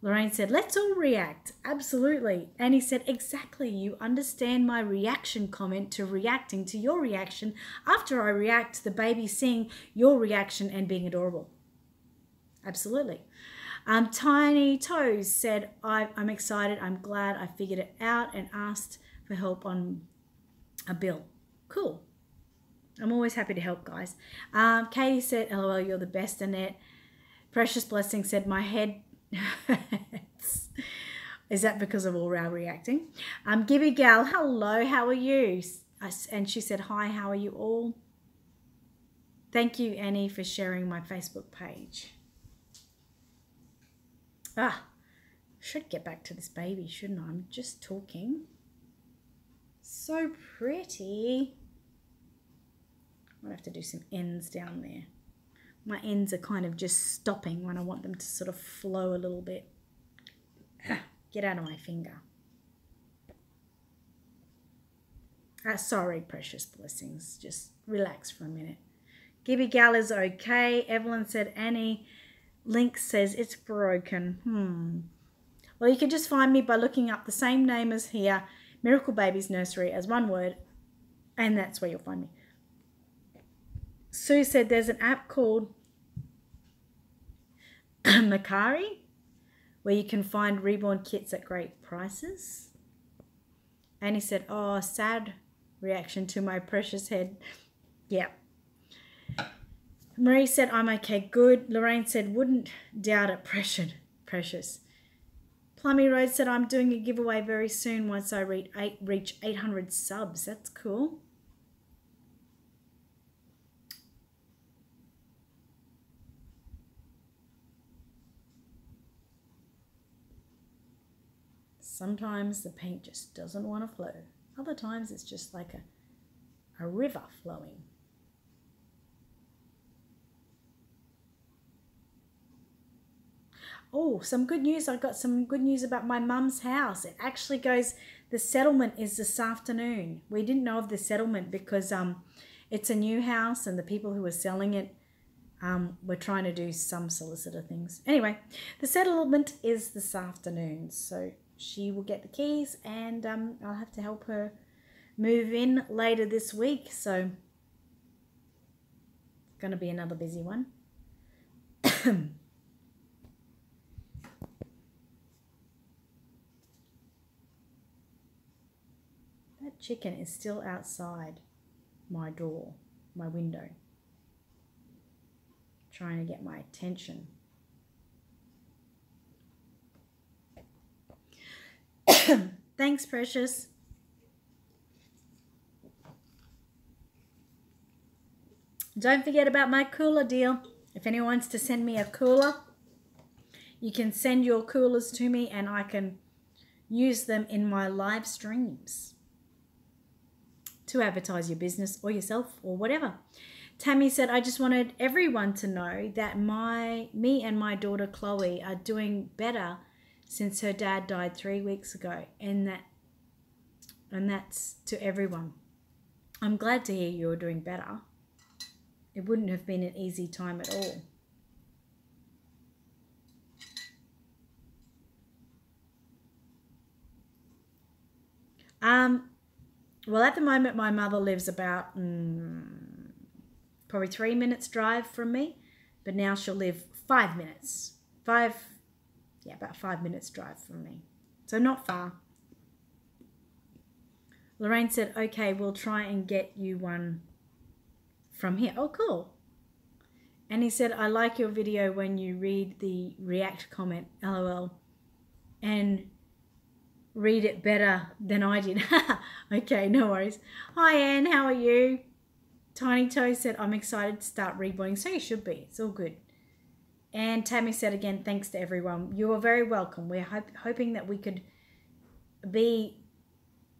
Lorraine said, let's all react. Absolutely. And he said, exactly. You understand my reaction comment to reacting to your reaction after I react to the baby seeing your reaction and being adorable. Absolutely. Tiny Toes said, I'm excited. I'm glad I figured it out and asked for help on a bill. Cool. I'm always happy to help, guys. Katie said, LOL, you're the best, Annette. Precious Blessing said, my head hurts. Is that because of all our reacting? Gibby Gal, hello, how are you? And she said, hi, how are you all? Thank you, Annie, for sharing my Facebook page. Should get back to this baby, shouldn't I? I'm just talking. So pretty. I might have to do some ends down there. My ends are kind of just stopping when I want them to sort of flow a little bit. Get out of my finger. Sorry, Precious Blessings. Just relax for a minute. Gibby Gal is okay. Evelyn said, Annie. Link says it's broken. Well, you can just find me by looking up the same name as here, Miracle Babies Nursery, as one word, and that's where you'll find me. Sue said there's an app called Macari where you can find reborn kits at great prices. Annie said, oh, sad reaction to my precious head. Yeah. Marie said, I'm okay, good. Lorraine said, wouldn't doubt it, precious. Plummy Road said, I'm doing a giveaway very soon once I reach 800 subs. That's cool. Sometimes the paint just doesn't want to flow. Other times it's just like a river flowing. Oh, some good news. I got some good news about my mum's house. It actually goes, the settlement is this afternoon. We didn't know of the settlement because it's a new house and the people who are selling it were trying to do some solicitor things. Anyway, the settlement is this afternoon. So she will get the keys and I'll have to help her move in later this week. So it's going to be another busy one. That chicken is still outside my door, my window, trying to get my attention. Thanks, Precious. Don't forget about my cooler deal. If anyone wants to send me a cooler, you can send your coolers to me and I can use them in my live streams to advertise your business or yourself or whatever. Tammy said, I just wanted everyone to know that me and my daughter Chloe are doing better since her dad died 3 weeks ago, and that's to everyone. I'm glad to hear you're doing better. It wouldn't have been an easy time at all. Well, at the moment, my mother lives about probably 3 minutes drive from me, but now she'll live 5 minutes. About 5 minutes drive from me. So not far. Lorraine said, okay, we'll try and get you one from here. Oh, cool. And he said, I like your video when you read the react comment, LOL, and read it better than I did. Okay, no worries. Hi, Anne, how are you? Tiny Toe said, I'm excited to start reborning. So you should be. It's all good. And Tammy said again, thanks to everyone. You are very welcome. We're hoping that we could be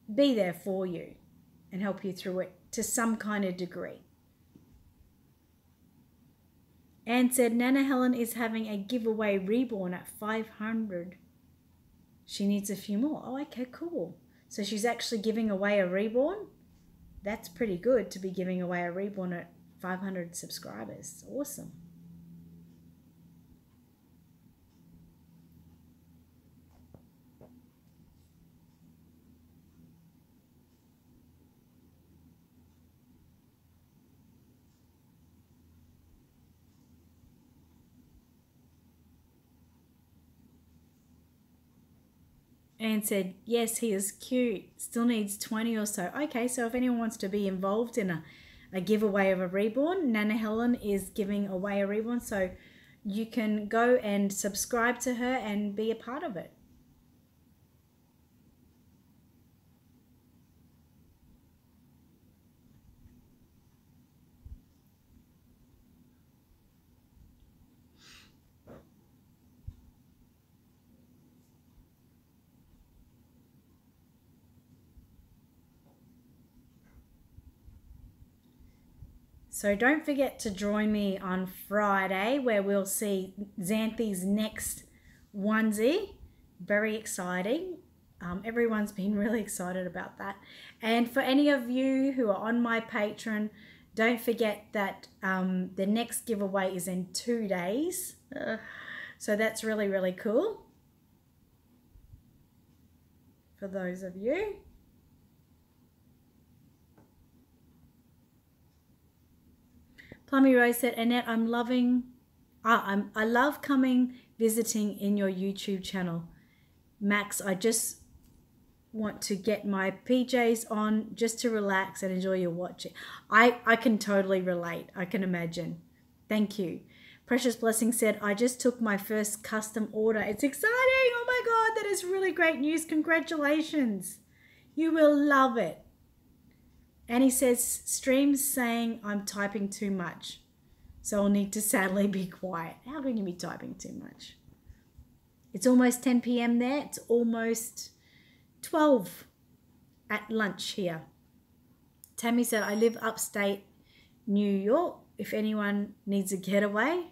there for you and help you through it to some kind of degree. Anne said, Nana Helen is having a giveaway reborn at 500. She needs a few more. Oh, okay, cool. So she's actually giving away a reborn? That's pretty good to be giving away a reborn at 500 subscribers. Awesome. And said, yes, he is cute. Still needs 20 or so. Okay, so if anyone wants to be involved in a giveaway of a reborn, Nana Helen is giving away a reborn. So you can go and subscribe to her and be a part of it. So don't forget to join me on Friday where we'll see Xanthi's next onesie. Very exciting. Everyone's been really excited about that. And for any of you who are on my Patreon, don't forget that the next giveaway is in 2 days. So that's really, really cool for those of you. Plummy Rose said, Annette, I love coming visiting in your YouTube channel. Max, I just want to get my PJs on just to relax and enjoy your watching. I can totally relate. I can imagine. Thank you. Precious Blessing said, I just took my first custom order. It's exciting. Oh my God, that is really great news. Congratulations. You will love it. And he says, stream's saying I'm typing too much, so I'll need to sadly be quiet. How can you be typing too much? It's almost 10 p.m. there. It's almost 12 at lunch here. Tammy said, I live upstate New York if anyone needs a getaway.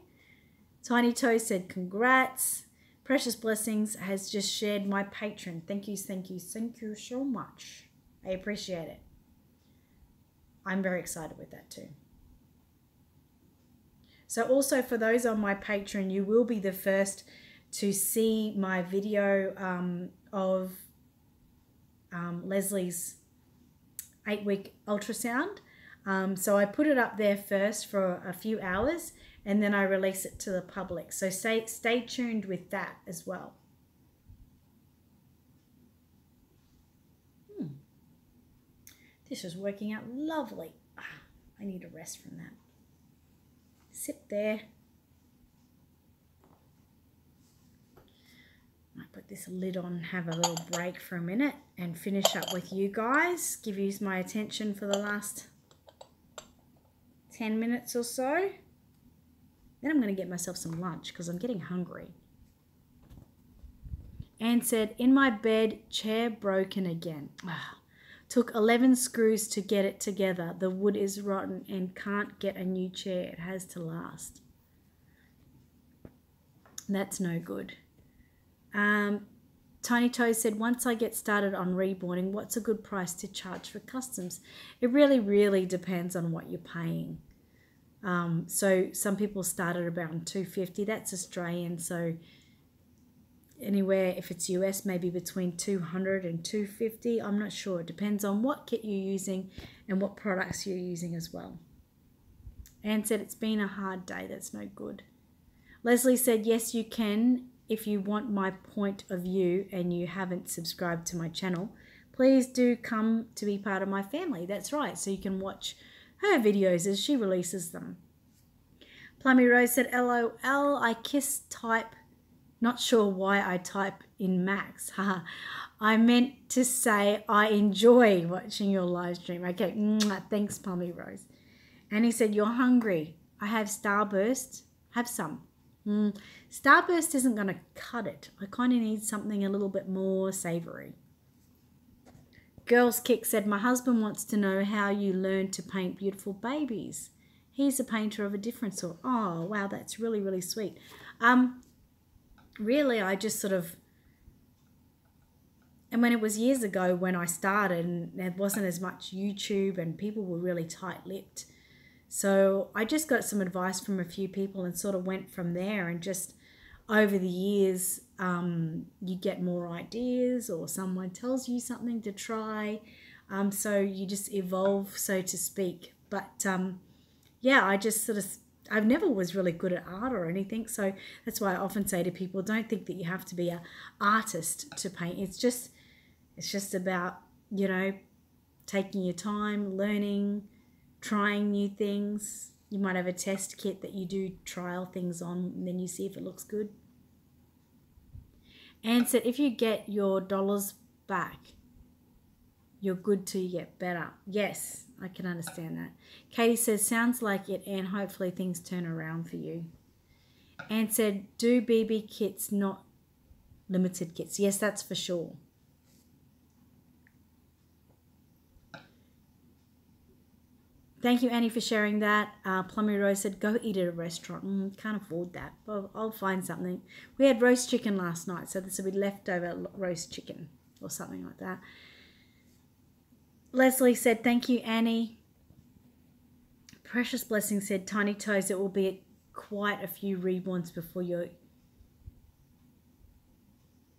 Tiny Toe said, congrats. Precious Blessings has just shared my Patreon. Thank you so much. I appreciate it. I'm very excited with that too. So also for those on my Patreon, you will be the first to see my video of Leslie's 8-week ultrasound. So I put it up there first for a few hours and then I release it to the public. So stay tuned with that as well. This is working out lovely. I need a rest from that. Sit there. I put this lid on, have a little break for a minute and finish up with you guys. Give you my attention for the last 10 minutes or so. Then I'm going to get myself some lunch because I'm getting hungry. Anne said, in my bed, chair broken again. Took 11 screws to get it together. The wood is rotten and can't get a new chair. It has to last. That's no good. Tiny Toes said, once I get started on reborning, what's a good price to charge for customs? It really depends on what you're paying. So some people start at around $250. That's Australian. So anywhere, if it's US, maybe between $200 and $250. I'm not sure. It depends on what kit you're using and what products you're using as well. Anne said, it's been a hard day. That's no good. Leslie said, yes, you can. If you want my point of view and you haven't subscribed to my channel, please do come to be part of my family. That's right. So you can watch her videos as she releases them. Plummy Rose said, LOL, I kiss type. Not sure why I type in Max. I meant to say I enjoy watching your live stream. Okay, thanks, Plummy Rose. And he said, you're hungry. I have Starburst. Have some. Starburst isn't going to cut it. I kind of need something a little bit more savory. Girls Kick said, my husband wants to know how you learned to paint beautiful babies. He's a painter of a different sort. Oh, wow, that's really sweet. Really, I just sort of, and when it was years ago when I started and there wasn't as much YouTube and people were really tight-lipped. So I just got some advice from a few people and sort of went from there, and just over the years, you get more ideas or someone tells you something to try. So you just evolve, so to speak. But yeah, I just sort of, I've never was really good at art or anything. So that's why I often say to people, don't think that you have to be an artist to paint. It's just about, you know, taking your time, learning, trying new things. You might have a test kit that you do trial things on and then you see if it looks good. Anne said, if you get your dollars back, you're good till you get better. Yes, I can understand that. Katie says, sounds like it, and hopefully things turn around for you. Anne said, do BB kits, not limited kits. Yes, that's for sure. Thank you, Annie, for sharing that. Plummy Rose said, go eat at a restaurant. Can't afford that. But I'll find something. We had roast chicken last night, so this will be leftover roast chicken or something like that. Leslie said, thank you, Annie. Precious Blessing said, Tiny Toes, it will be quite a few reborns before your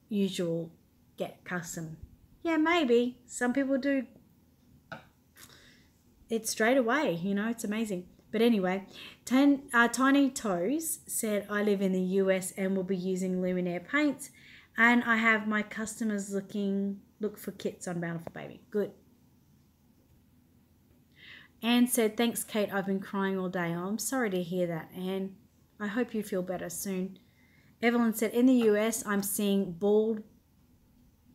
usual get custom. Yeah, maybe. Some people do it straight away, you know, it's amazing. But anyway, Tiny Toes said, I live in the US and will be using Luminaire paints, and I have my customers look for kits on Bountiful Baby. Good. Anne said, thanks, Kate, I've been crying all day. Oh, I'm sorry to hear that, Anne. I hope you feel better soon. Evelyn said, in the US, I'm seeing bald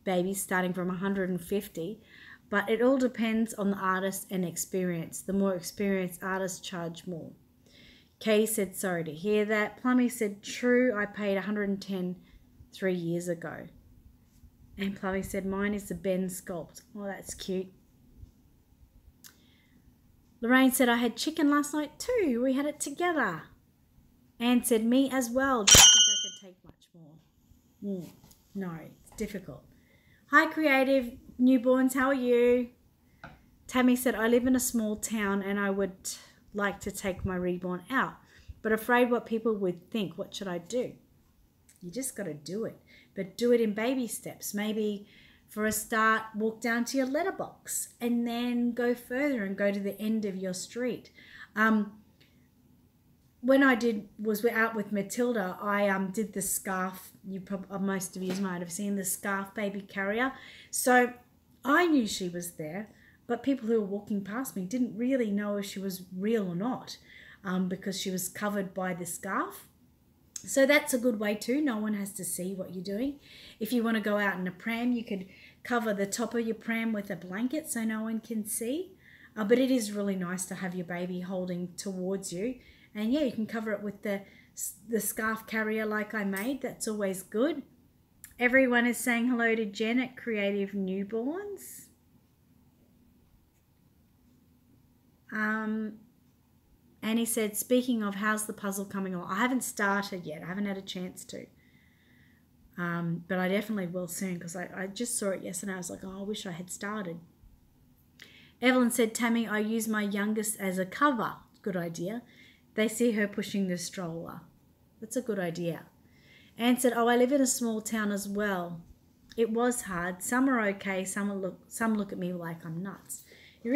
babies starting from 150, but it all depends on the artist and experience. The more experienced artists charge more. Katie said, sorry to hear that. Plummy said, true, I paid 110 3 years ago. And Plummy said, mine is the Ben Sculpt. Oh, that's cute. Lorraine said, I had chicken last night too. We had it together. Anne said, me as well. Don't think I could take much more. No, it's difficult. Hi, creative newborns. How are you? Tammy said, I live in a small town and I would like to take my reborn out, but afraid what people would think. What should I do? You just got to do it, but do it in baby steps. Maybe for a start, walk down to your letterbox and then go further and go to the end of your street. When I was out with Matilda, I did the scarf. Most of you might have seen the scarf baby carrier. So I knew she was there, but people who were walking past me didn't really know if she was real or not, because she was covered by the scarf. So that's a good way too. No one has to see what you're doing. If you want to go out in a pram, you could cover the top of your pram with a blanket so no one can see. But it is really nice to have your baby holding towards you. And yeah, you can cover it with the scarf carrier like I made. That's always good. Everyone is saying hello to Jen at Creative Newborns. Annie said, speaking of, how's the puzzle coming along? I haven't started yet. I haven't had a chance to. But I definitely will soon, because I just saw it yesterday. I was like, oh, I wish I had started. Evelyn said, Tammy, I use my youngest as a cover. Good idea. They see her pushing the stroller. That's a good idea. Anne said, oh, I live in a small town as well. It was hard. Some are okay. Some look at me like I'm nuts. You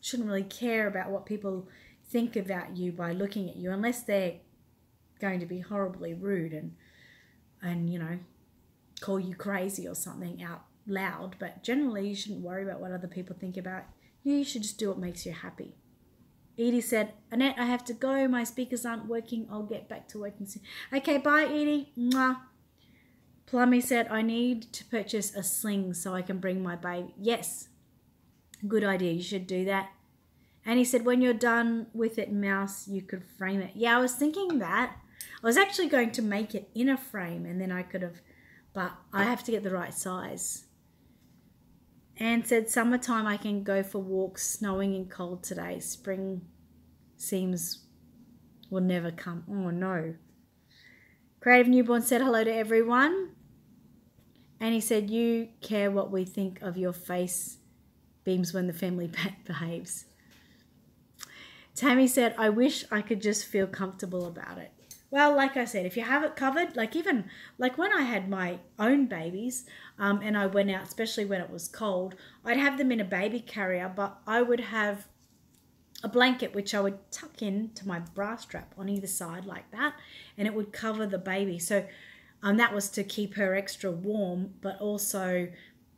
shouldn't really care about what people think about you by looking at you, unless they're going to be horribly rude and you know, call you crazy or something out loud. But generally, you shouldn't worry about what other people think about you. You should just do what makes you happy. Edie said, Annette, I have to go. My speakers aren't working. I'll get back to working soon. Okay, bye, Edie. Mwah. Plummy said, I need to purchase a sling so I can bring my baby. Yes, good idea. You should do that. And he said, when you're done with it, Mouse, you could frame it. Yeah, I was thinking that. I was actually going to make it in a frame, and then I could have, but I have to get the right size. Anne said, summertime I can go for walks, snowing and cold today. Spring seems will never come. Oh, no. Creative Newborn said hello to everyone. And he said, you care what we think of your face beams when the family pet behaves. Tammy said, I wish I could just feel comfortable about it. Well, like I said, if you have it covered, like even like when I had my own babies and I went out, especially when it was cold, I'd have them in a baby carrier, but I would have a blanket which I would tuck into my bra strap on either side like that, and it would cover the baby. So that was to keep her extra warm, but also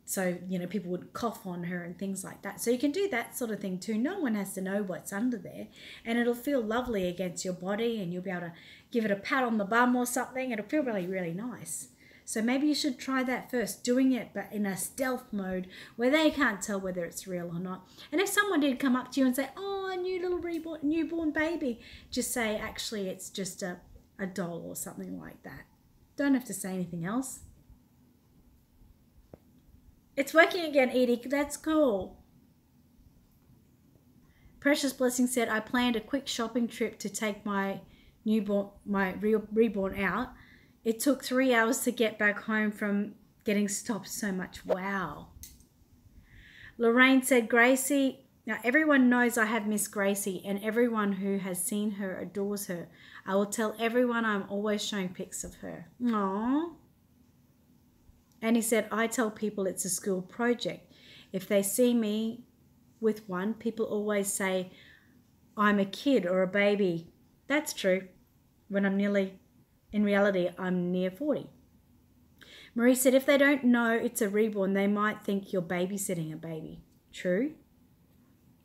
so, you know, people would cough on her and things like that. So you can do that sort of thing too. No one has to know what's under there, and it'll feel lovely against your body, and you'll be able to give it a pat on the bum or something. It'll feel really, really nice. So maybe you should try that first, doing it but in a stealth mode where they can't tell whether it's real or not. And if someone did come up to you and say, oh, a new little newborn baby, just say, actually, it's just a doll or something like that. Don't have to say anything else. It's working again, Edie. That's cool. Precious Blessing said, I planned a quick shopping trip to take my reborn out. It took 3 hours to get back home from getting stopped so much. Wow. Lorraine said, Gracie, now everyone knows I have Miss Gracie, and everyone who has seen her adores her. I will tell everyone I'm always showing pics of her. Aww. And he said, I tell people it's a school project. If they see me with one, people always say I'm a kid or a baby. That's true. When in reality, I'm near 40. Marie said, if they don't know it's a reborn, they might think you're babysitting a baby. True.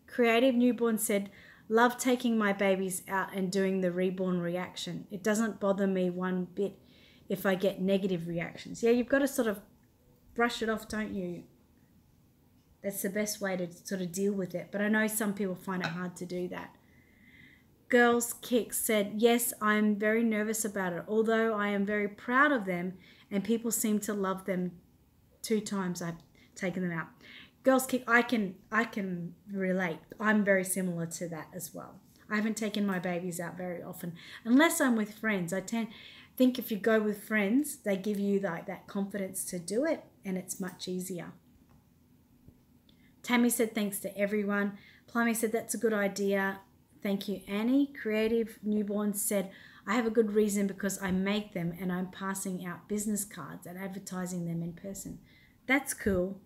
Creative Newborn said, love taking my babies out and doing the reborn reaction. It doesn't bother me one bit if I get negative reactions. Yeah, you've got to sort of brush it off, don't you? That's the best way to sort of deal with it. But I know some people find it hard to do that. Girls Kick said, yes, I'm very nervous about it, although I am very proud of them and people seem to love them 2 times I've taken them out. Girls Kick, I can relate. I'm very similar to that as well. I haven't taken my babies out very often, unless I'm with friends. think if you go with friends, they give you like that confidence to do it, and it's much easier. Tammy said, thanks to everyone. Plummy said, that's a good idea. Thank you, Annie. Creative Newborn said, I have a good reason because I make them and I'm passing out business cards and advertising them in person. That's cool.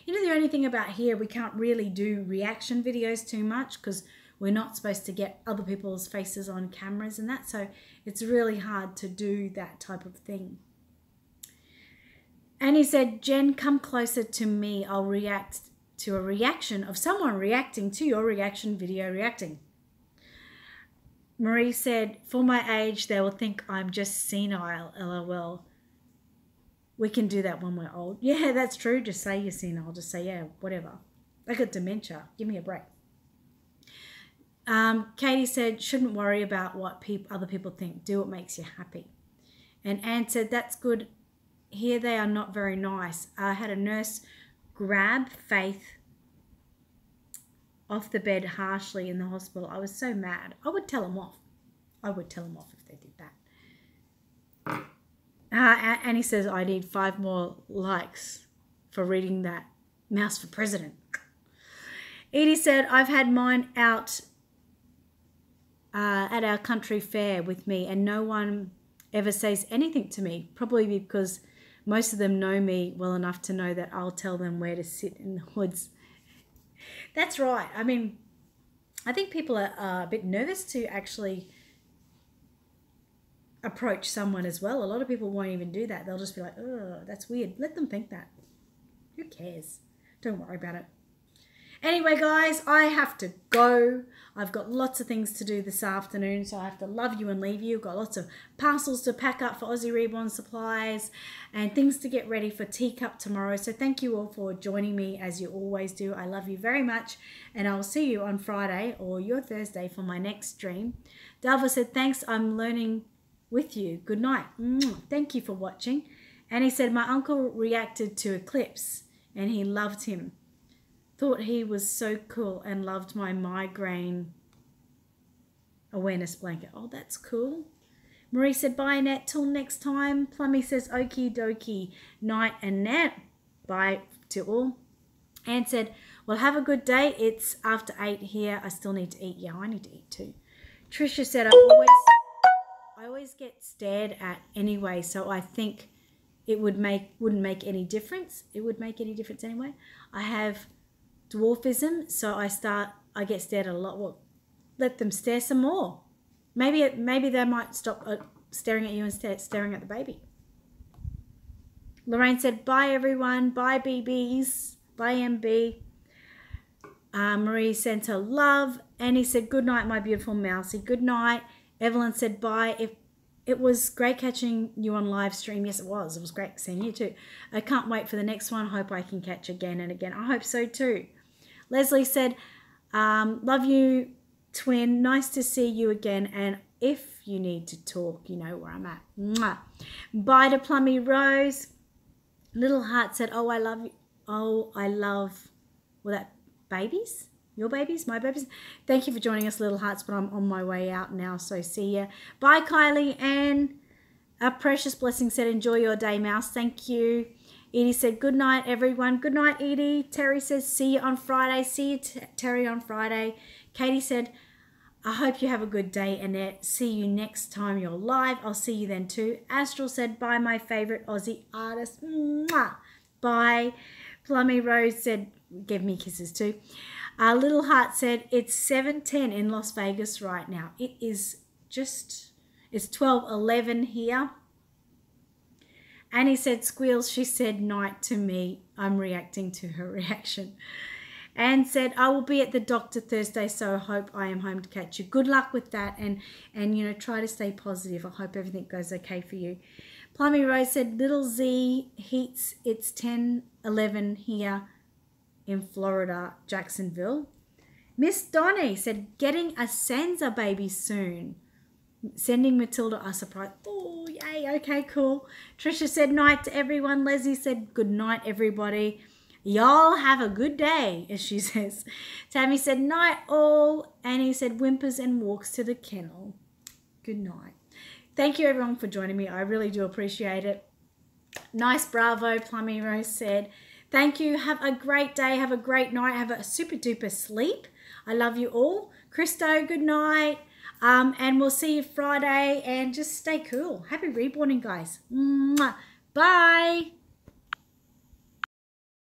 You know, the only thing about here, we can't really do reaction videos too much because we're not supposed to get other people's faces on cameras and that. So it's really hard to do that type of thing. Annie said, Jen, come closer to me. I'll react to a reaction of someone reacting to your reaction video reacting. Marie said, for my age, they will think I'm just senile, LOL. We can do that when we're old. Yeah, that's true. Just say you're senile. Just say, yeah, whatever. I got dementia. Give me a break. Katie said, shouldn't worry about what other people think. Do what makes you happy. And Anne said, that's good. Here they are not very nice. I had a nurse grab Faith off the bed harshly in the hospital. I was so mad. I would tell them off. I would tell them off if they did that. Annie says, I need 5 more likes for reading that. Mouse for President. Edie said, I've had mine out at our country fair with me and no one ever says anything to me, probably because most of them know me well enough to know that I'll tell them where to sit in the woods. That's right. I mean, I think people are a bit nervous to actually approach someone as well. A lot of people won't even do that. They'll just be like, oh, that's weird. Let them think that. Who cares? Don't worry about it. Anyway, guys, I have to go. I've got lots of things to do this afternoon, so I have to love you and leave you. I've got lots of parcels to pack up for Aussie Reborn supplies and things to get ready for Teacup tomorrow. So thank you all for joining me as you always do. I love you very much, and I'll see you on Friday or your Thursday for my next stream. Dalva said, thanks, I'm learning with you. Good night. Thank you for watching. And he said, my uncle reacted to Eclipse and he loved him. Thought he was so cool and loved my migraine awareness blanket. Oh, that's cool. Marie said, bye, Annette. Till next time. Plummy says, okie dokie. Night, Annette. Bye to all. Anne said, well, have a good day. It's after 8 here. I still need to eat. Yeah, I need to eat too. Tricia said, I always get stared at anyway, so I think it wouldn't make any difference. It would make any difference anyway. I have dwarfism, so I get stared at a lot. Well, let them stare some more. Maybe they might stop staring at you and staring at the baby. Lorraine said, bye everyone, bye BBs, bye MB. Marie sent her love. Annie said, good night, my beautiful mousy. Good night. Evelyn said, bye. It was great catching you on live stream. Yes, it was. It was great seeing you too. I can't wait for the next one. Hope I can catch again and again. I hope so too. Leslie said, love you, twin. Nice to see you again. And if you need to talk, you know where I'm at. Mwah. Bye to Plummy Rose. Little Heart said, oh, I love you. Oh, I love, well, that babies? Your babies? My babies? Thank you for joining us, Little Hearts, but I'm on my way out now, so see ya. Bye, Kylie. Ann, a precious blessing said, enjoy your day, Mouse. Thank you. Edie said, good night, everyone. Good night, Edie. Terry says, see you on Friday. See you, Terry, on Friday. Katie said, I hope you have a good day, Annette. See you next time you're live. I'll see you then too. Astral said, bye, my favourite Aussie artist. Mwah. Bye. Plummy Rose said, give me kisses too. Little Heart said, it's 7:10 in Las Vegas right now. It's 12:11 here. Annie said, squeals. She said, night to me. I'm reacting to her reaction. Anne said, I will be at the doctor Thursday, so I hope I am home to catch you. Good luck with that, and you know, try to stay positive. I hope everything goes okay for you. Plummy Rose said, little Z heats. It's 10:11 here in Florida, Jacksonville. Miss Donnie said, getting a Sansa baby soon. Sending Matilda a surprise. Oh, yay. Okay, cool. Trisha said, night to everyone. Leslie said, good night, everybody. Y'all have a good day, as she says. Tammy said, night all. Annie said, whimpers and walks to the kennel. Good night. thank you everyone for joining me. I really do appreciate it. Nice bravo, Plummy Rose said. Thank you. Have a great day. Have a great night. Have a super duper sleep. I love you all. Christo, good night. And we'll see you Friday, and just stay cool. Happy reborning, guys. Mwah. Bye.